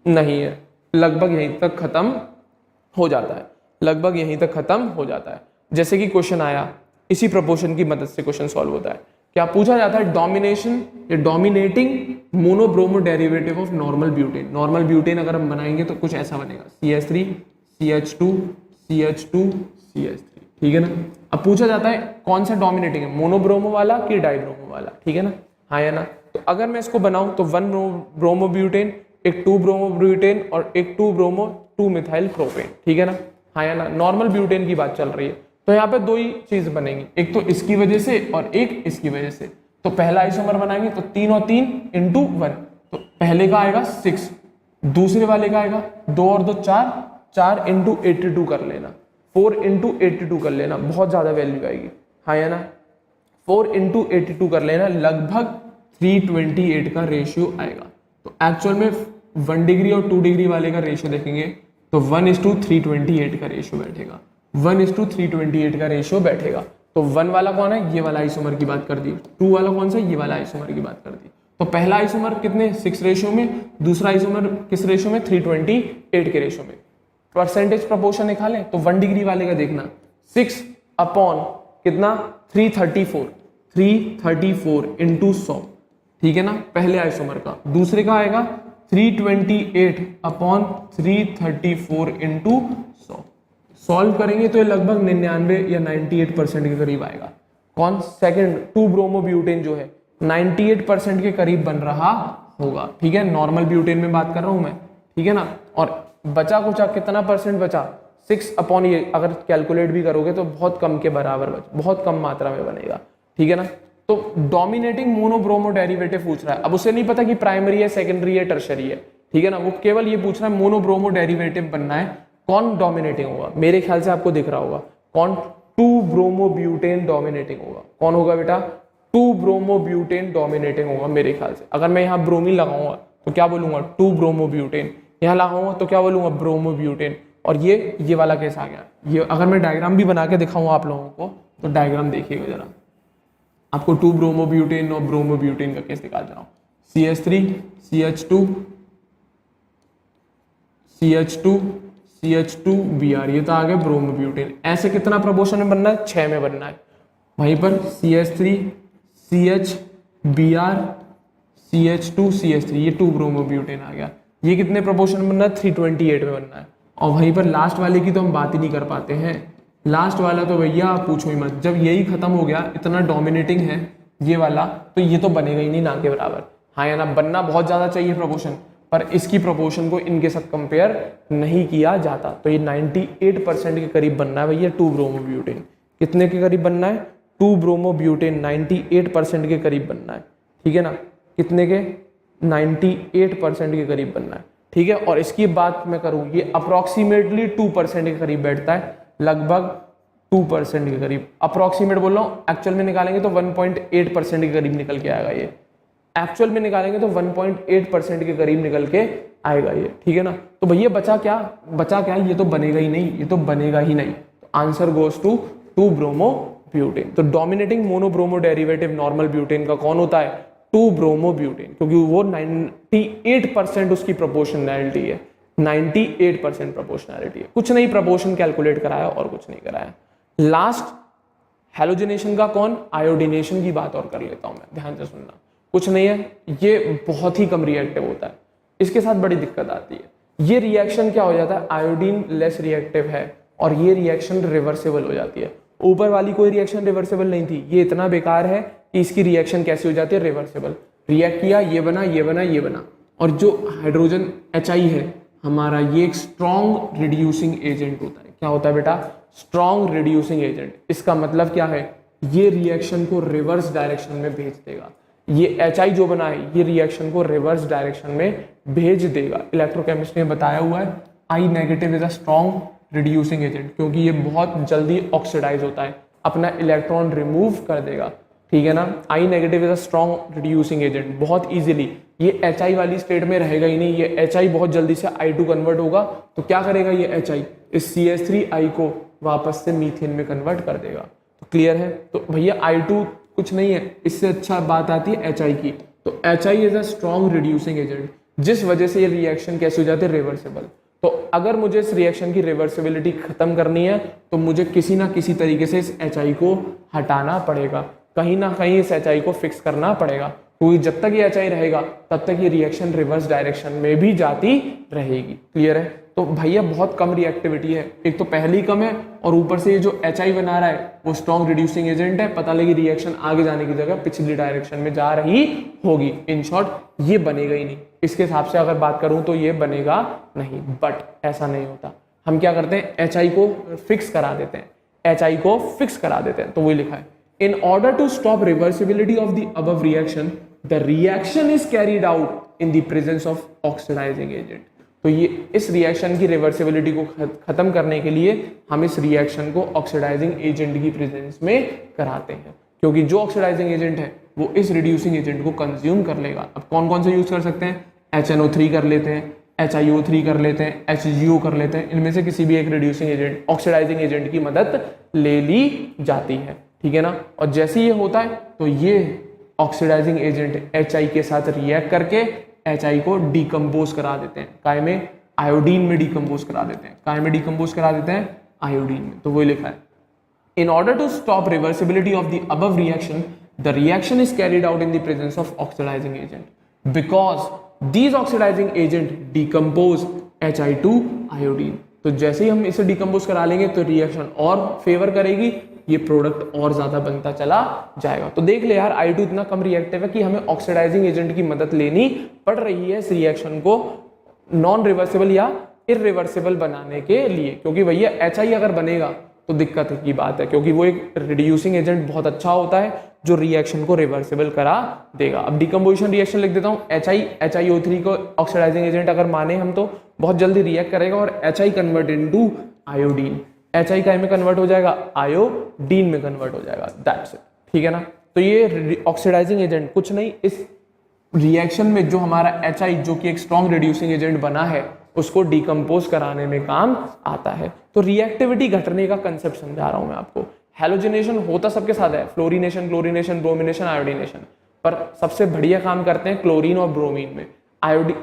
नहीं है लगभग यहीं तक खत्म हो जाता है लगभग यहीं तक खत्म हो जाता है जैसे कि क्वेश्चन आया इसी प्रोपोर्शन की मदद से क्वेश्चन सॉल्व होता है क्या पूछा जाता है डोमिनेशन या dominating monobromo derivative of normal butane अगर हम बनाएंगे तो कुछ ऐसा बनेगा CH3 CH2 CH2 CH3 ठीक है ना। अब पूछा जाता है कौन सा डोमिनेटिंग है, मोनोब्रोमो वाला कि डाइब्रोमो वाला, ठीक है ना, हाँ या ना। तो अगर मैं इसको बनाऊं तो 1 ब्रोमोब्यूटेन, एक 2 ब्रोमोब्यूटेन और एक 2 ब्रोमो 2 मिथाइल प्रोपेन, ठीक है ना, हाँ या ना। नॉर्मल ब्यूटेन की बात चल रही है। तो यहाँ पे दो ही चीज बनेंगी, एक तो इसकी वजह से और एक इसकी वजह से। तो पहला आइसोमर बनाएंगे तो 3 और 3 इंटू 1, तो पहले का आएगा 6, दूसरे वाले का आएगा 2 और 2 4, 4 इंटू 82 कर लेना, 4 इंटू 82 कर लेना, बहुत ज्यादा वैल्यू आएगी, हाँ या ना। 4 इंटू 82 कर लेना, लगभग 328 का रेशियो आएगा। तो एक्चुअल में 1 डिग्री और 2 डिग्री वाले का रेशियो देखेंगे तो 1:328 का रेशियो बैठेगा, 1:328 का रेशियो बैठेगा। तो 1 वाला कौन है, ये वाला आइसोमर की बात कर दी। 2 वाला कौन सा, ये वाला आइसोमर की बात कर दी। तो पहला आइसोमर कितने 6 रेशियो में, दूसरा आइसोमर किस रेशियो में 328 के रेशियो में। परसेंटेज प्रोपोर्शन निकालें तो 1 डिग्री वाले का देखना 6 अपॉन कितना 334 इंटू 100, ठीक है ना, पहले आइसोमर का। दूसरे का आएगा 328 अपॉन 334 इंटू 100। सॉल्व करेंगे तो ये लगभग 99 या 98% के करीब आएगा। कौन, सेकंड 2 ब्रोमोब्यूटेन जो है 98% के करीब बन रहा होगा, ठीक है। नॉर्मल ब्यूटेन में बात कर रहा हूं मैं, ठीक है ना। और बचा कुचा कितना परसेंट बचा, 6 अपॉन ये अगर कैलकुलेट भी करोगे तो बहुत कम के बराबर बचा, बहुत कम मात्रा में बनेगा, ठीक है ना। तो डोमिनेटिंग मोनोब्रोमो डेरिवेटिव पूछ रहा है। अब उसे नहीं पता कि प्राइमरी है, सेकेंडरी है, टर्शरी है, ठीक है ना। वो केवल ये पूछ रहा है मोनोब्रोमो डेरिवेटिव बनना है, कौन डोमिनेटिंग होगा। मेरे ख्याल से आपको दिख रहा होगा कौन, 2 ब्रोमोब्यूटेन डोमिनेटिंग होगा। कौन होगा बेटा, 2 ब्रोमोब्यूटेन डोमिनेटिंग होगा मेरे ख्याल से। अगर मैं यहाँ ब्रोमीन लगाऊंगा तो क्या बोलूंगा, 2 ब्रोमोब्यूटेन, यहाँ लगाऊंगा तो क्या बोलूंगा, ब्रोमोब्यूटेन। और ये वाला केस आ गया। ये अगर मैं डायग्राम भी बना के दिखाऊं आप लोगों को तो डायग्राम देखिएगा जरा, आपको 2 ब्रोमोब्यूटेन और ब्रोमोब्यूटेन का केस निकाल रहा हूं। CH3 CH2 CH2 CH2 Br, ये तो आ गया ब्रोमोब्यूटेन। ऐसे कितना प्रपोर्शन में बनना है, 6 में बनना है। वहीं पर CH3 CH Br CH2 CH3, ये 2 ब्रोमोब्यूटेन आ गया। ये कितने प्रपोर्शन में बनना है, 328 में बनना है। और वहीं पर लास्ट वाले की तो हम बात ही नहीं कर पाते हैं। लास्ट वाला तो भैया पूछो ही मत, जब यही खत्म हो गया, इतना डोमिनेटिंग है ये वाला, तो ये तो बनेगा ही नहीं ना के बराबर, हाँ या ना। बनना बहुत ज्यादा चाहिए प्रपोर्शन, पर इसकी प्रपोर्शन को इनके साथ कंपेयर नहीं किया जाता। तो ये 98% के करीब बनना है भैया 2 ब्रोमोब्यूटेन। कितने के करीब बनना है, 2 ब्रोमोब्यूटेन 98% के करीब बनना है, ठीक है ना। कितने के, 98% के करीब बनना है, ठीक है। और इसकी बात मैं करूं, ये अप्रोक्सीमेटली 2% के करीब बैठता है, लगभग 2% के करीब। अप्रोक्सीमेट बोल रहा हूँ, एक्चुअल में निकालेंगे तो 1.8% के करीब निकल के आएगा ये। एक्चुअल में निकालेंगे तो 1.8% के करीब निकल के आएगा ये, ठीक है ना। तो भैया बचा क्या, ये तो बनेगा ही नहीं, ये तो बनेगा ही नहीं। तो आंसर गोज टू 2 ब्रोमोब्यूटेन। तो dominating monobromo derivative normal butane का कौन होता है, 2 ब्रोमोब्यूटेन, क्योंकि वो 98% उसकी प्रोपोर्शनैलिटी है, 98% प्रोपोर्शनैलिटी है। कुछ नहीं, प्रोपोर्शन कैलकुलेट कराया और कुछ नहीं कराया। लास्ट हैलोजिनेशन का कौन, आयोडीनेशन की बात और कर लेता हूं मैं, ध्यान से सुनना। कुछ नहीं है, ये बहुत ही कम रिएक्टिव होता है, इसके साथ बड़ी दिक्कत आती है। ये रिएक्शन क्या हो जाता है, आयोडीन लेस रिएक्टिव है और ये रिएक्शन रिवर्सिबल हो जाती है। ऊपर वाली कोई रिएक्शन रिवर्सिबल नहीं थी, ये इतना बेकार है कि इसकी रिएक्शन कैसे हो जाती है, रिवर्सिबल। रिएक्ट किया, ये बना, ये बना, ये बना। और जो हाइड्रोजन HI है हमारा, ये एक स्ट्रॉन्ग रिड्यूसिंग एजेंट होता है। क्या होता है बेटा, स्ट्रॉन्ग रिड्यूसिंग एजेंट। इसका मतलब क्या है, ये रिएक्शन को रिवर्स डायरेक्शन में भेज देगा। ये HI जो बना है, ये रिएक्शन को रिवर्स डायरेक्शन में भेज देगा। इलेक्ट्रोकेमिस्ट्री में बताया हुआ है, I negative is a strong reducing agent, क्योंकि ये बहुत जल्दी ऑक्सीडाइज होता है, अपना इलेक्ट्रॉन रिमूव कर देगा, ठीक है ना। I negative is a strong reducing agent, बहुत इजीली। ये HI वाली स्टेट में रहेगा ही नहीं, ये HI बहुत जल्दी से I2 कन्वर्ट होगा। तो क्या करेगा ये HI, इस CH3I को वापस से मीथेन में कन्वर्ट कर देगा। तो क्लियर है। तो भैया I2 कुछ नहीं है, इससे अच्छा बात आती है HI की। तो HI is a strong reducing agent, जिस वजह से ये रिएक्शन कैसे हो जाते हैं, रिवर्सिबल। तो अगर मुझे इस रिएक्शन की रिवर्सिबिलिटी खत्म करनी है तो मुझे किसी ना किसी तरीके से इस HI को हटाना पड़ेगा, कहीं ना कहीं इस HI को फिक्स करना पड़ेगा, क्योंकि जब तक ये HI रहेगा तब तक ये रिएक्शन रिवर्स डायरेक्शन में भी जाती रहेगी। क्लियर है। तो भैया बहुत कम रिएक्टिविटी है, एक तो पहले ही कम है और ऊपर से ये जो HI बना रहा है वो स्ट्रॉन्ग रिड्यूसिंग एजेंट है, पता लगी रिएक्शन आगे जाने की जगह पिछली डायरेक्शन में जा रही होगी। इन शॉर्ट ये बनेगा ही नहीं, इसके हिसाब से अगर बात करूं तो ये बनेगा नहीं। बट ऐसा नहीं होता, हम क्या करते हैं HI को फिक्स करा देते हैं, HI को फिक्स करा देते हैं। तो वही लिखा है, in order to stop reversibility of the above reaction the reaction is carried out in the presence of oxidising agent. तो ये इस रिएक्शन की रिवर्सिबिलिटी को खत्म करने के लिए हम इस रिएक्शन को ऑक्सीडाइजिंग एजेंट की प्रेजेंस में कराते हैं, क्योंकि जो ऑक्सीडाइजिंग एजेंट है वो इस रिड्यूसिंग एजेंट को कंज्यूम कर लेगा। अब कौन कौन से यूज कर सकते हैं, HNO3 कर लेते हैं, HiO3 कर लेते हैं, HGO कर लेते हैं, इनमें से किसी भी एक रिड्यूसिंग एजेंट ऑक्सीडाइजिंग एजेंट की मदद ले ली जाती है, ठीक है ना। और जैसे ये होता है तो ये ऑक्सीडाइजिंग एजेंट HI के साथ रिएक्ट करके HI को डिकम्पोज करा देते हैं, काय में, आयोडीन में डिकम्पोज करा देते हैं, काय में डिकम्पोज करा देते हैं, आयोडीन में। तो वही लिखा है, in order to stop reversibility of the above reaction the reaction is carried out in the presence of oxidizing agent because these oxidizing agent decompose HI to iodine। तो जैसे ही हम इसे डिकम्पोज करा लेंगे तो रिएक्शन और फेवर करेगी, ये प्रोडक्ट और ज्यादा बनता चला जाएगा। तो देख ले यार, I2 इतना कम रिएक्टिव है कि हमें ऑक्सीडाइजिंग एजेंट की मदद लेनी पड़ रही है इस रिएक्शन को नॉन रिवर्सिबल या इरिवर्सिबल बनाने के लिए, क्योंकि भैया HI अगर बनेगा तो दिक्कत की बात है, क्योंकि वो एक रिड्यूसिंग एजेंट बहुत अच्छा होता है जो रिएक्शन को रिवर्सिबल करा देगा। अब डिकम्पोजिशन रिएक्शन लिख देता हूँ, HiO3 को ऑक्सीडाइजिंग एजेंट अगर माने हम तो बहुत जल्दी रिएक्ट करेगा और HI convert into iodine, HI काय में कन्वर्ट हो जाएगा, आयोडीन में कन्वर्ट हो जाएगा, दैट्स इट, ठीक है ना। तो ये ऑक्सीडाइजिंग एजेंट कुछ नहीं, इस रिएक्शन में जो हमारा HI जो कि एक स्ट्रॉन्ग रिड्यूसिंग एजेंट बना है उसको डिकम्पोज कराने में काम आता है। तो रिएक्टिविटी घटने का कंसेप्ट समझा रहा हूं मैं आपको। हेलोजिनेशन होता सबके साथ है, फ्लोरीनेशन, क्लोरीनेशन, ब्रोमिनेशन, आयोडीनेशन, पर सबसे बढ़िया काम करते हैं क्लोरीन और ब्रोमीन में।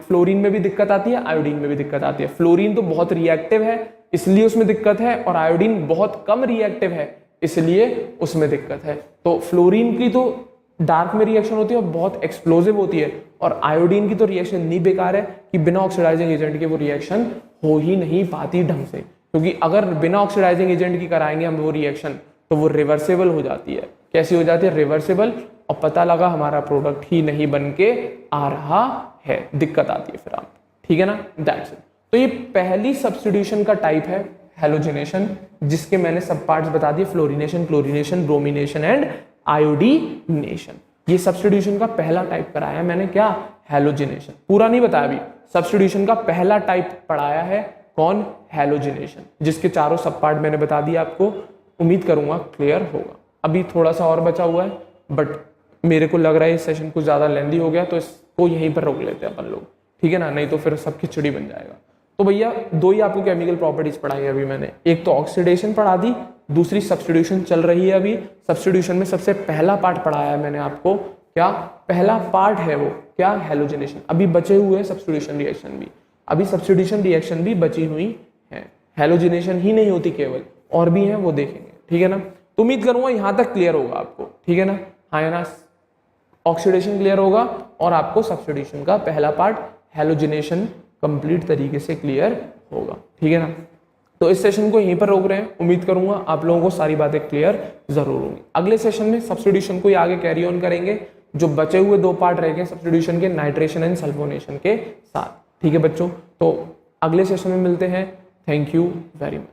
फ्लोरीन में भी दिक्कत आती है, आयोडीन में भी दिक्कत आती है। फ्लोरीन तो बहुत रिएक्टिव है इसलिए उसमें दिक्कत है, और आयोडीन बहुत कम रिएक्टिव है इसलिए उसमें दिक्कत है। तो फ्लोरीन की तो डार्क में रिएक्शन होती है और बहुत एक्सप्लोजिव होती है, और आयोडीन की तो रिएक्शन नहीं बेकार है कि बिना ऑक्सीडाइजिंग एजेंट के वो रिएक्शन हो ही नहीं पाती ढंग से, क्योंकि अगर बिना ऑक्सीडाइजिंग एजेंट की कराएंगे हम वो रिएक्शन तो वो रिवर्सिबल हो जाती है। कैसी हो जाती है, रिवर्सिबल, और पता लगा हमारा प्रोडक्ट ही नहीं बन के आ रहा है, दिक्कत आती है फिर आप, ठीक है ना, दैट्स इट। तो ये पहली सब्स्टिट्यूशन का टाइप है हेलोजिनेशन, जिसके मैंने सब पार्ट्स बता दिए, fluorination, chlorination, bromination and iodination. ये सब्स्टिट्यूशन का पहला टाइप कराया है मैंने, क्या, हेलोजिनेशन। पूरा नहीं बताया अभी, सब्स्टिट्यूशन का पहला टाइप पढ़ाया है, कौन, हेलोजिनेशन, जिसके चारों सब पार्ट मैंने बता दिया आपको। उम्मीद करूंगा क्लियर होगा। अभी थोड़ा सा और बचा हुआ है, बट मेरे को लग रहा है इस सेशन कुछ ज्यादा लेंदी हो गया, तो इसको यहीं पर रोक लेते हैं अपन लोग, ठीक है ना, नहीं तो फिर सब खिचड़ी बन जाएगा। तो भैया दो ही आपको केमिकल प्रॉपर्टीज पढ़ाई है अभी मैंने, एक तो ऑक्सीडेशन पढ़ा दी, दूसरी सब्स्टिट्यूशन चल रही है अभी। सब्स्टिट्यूशन में सबसे पहला पार्ट पढ़ाया है मैंने आपको, क्या पहला पार्ट है वो, क्या, हेलोजिनेशन। अभी बचे हुए हैं सब्स्टिट्यूशन रिएक्शन भी, अभी सब्स्टिट्यूशन रिएक्शन भी बची हुई है, हेलोजिनेशन ही नहीं होती केवल, और भी है वो देखेंगे, ठीक है ना। तो उम्मीद करूंगा यहां तक क्लियर होगा आपको, ठीक है ना, हाँ है ना, ऑक्सीडेशन क्लियर होगा और आपको सब्स्टिट्यूशन का पहला पार्ट हेलोजिनेशन कंप्लीट तरीके से क्लियर होगा, ठीक है ना। तो इस सेशन को यहीं पर रोक रहे हैं, उम्मीद करूंगा आप लोगों को सारी बातें क्लियर जरूर होंगी। अगले सेशन में सब्स्टिट्यूशन को आगे कैरी ऑन करेंगे, जो बचे हुए दो पार्ट रह गए सब्स्टिट्यूशन के, नाइट्रेशन एंड सल्फोनेशन के साथ, ठीक है बच्चों। तो अगले सेशन में मिलते हैं, थैंक यू वेरी मच।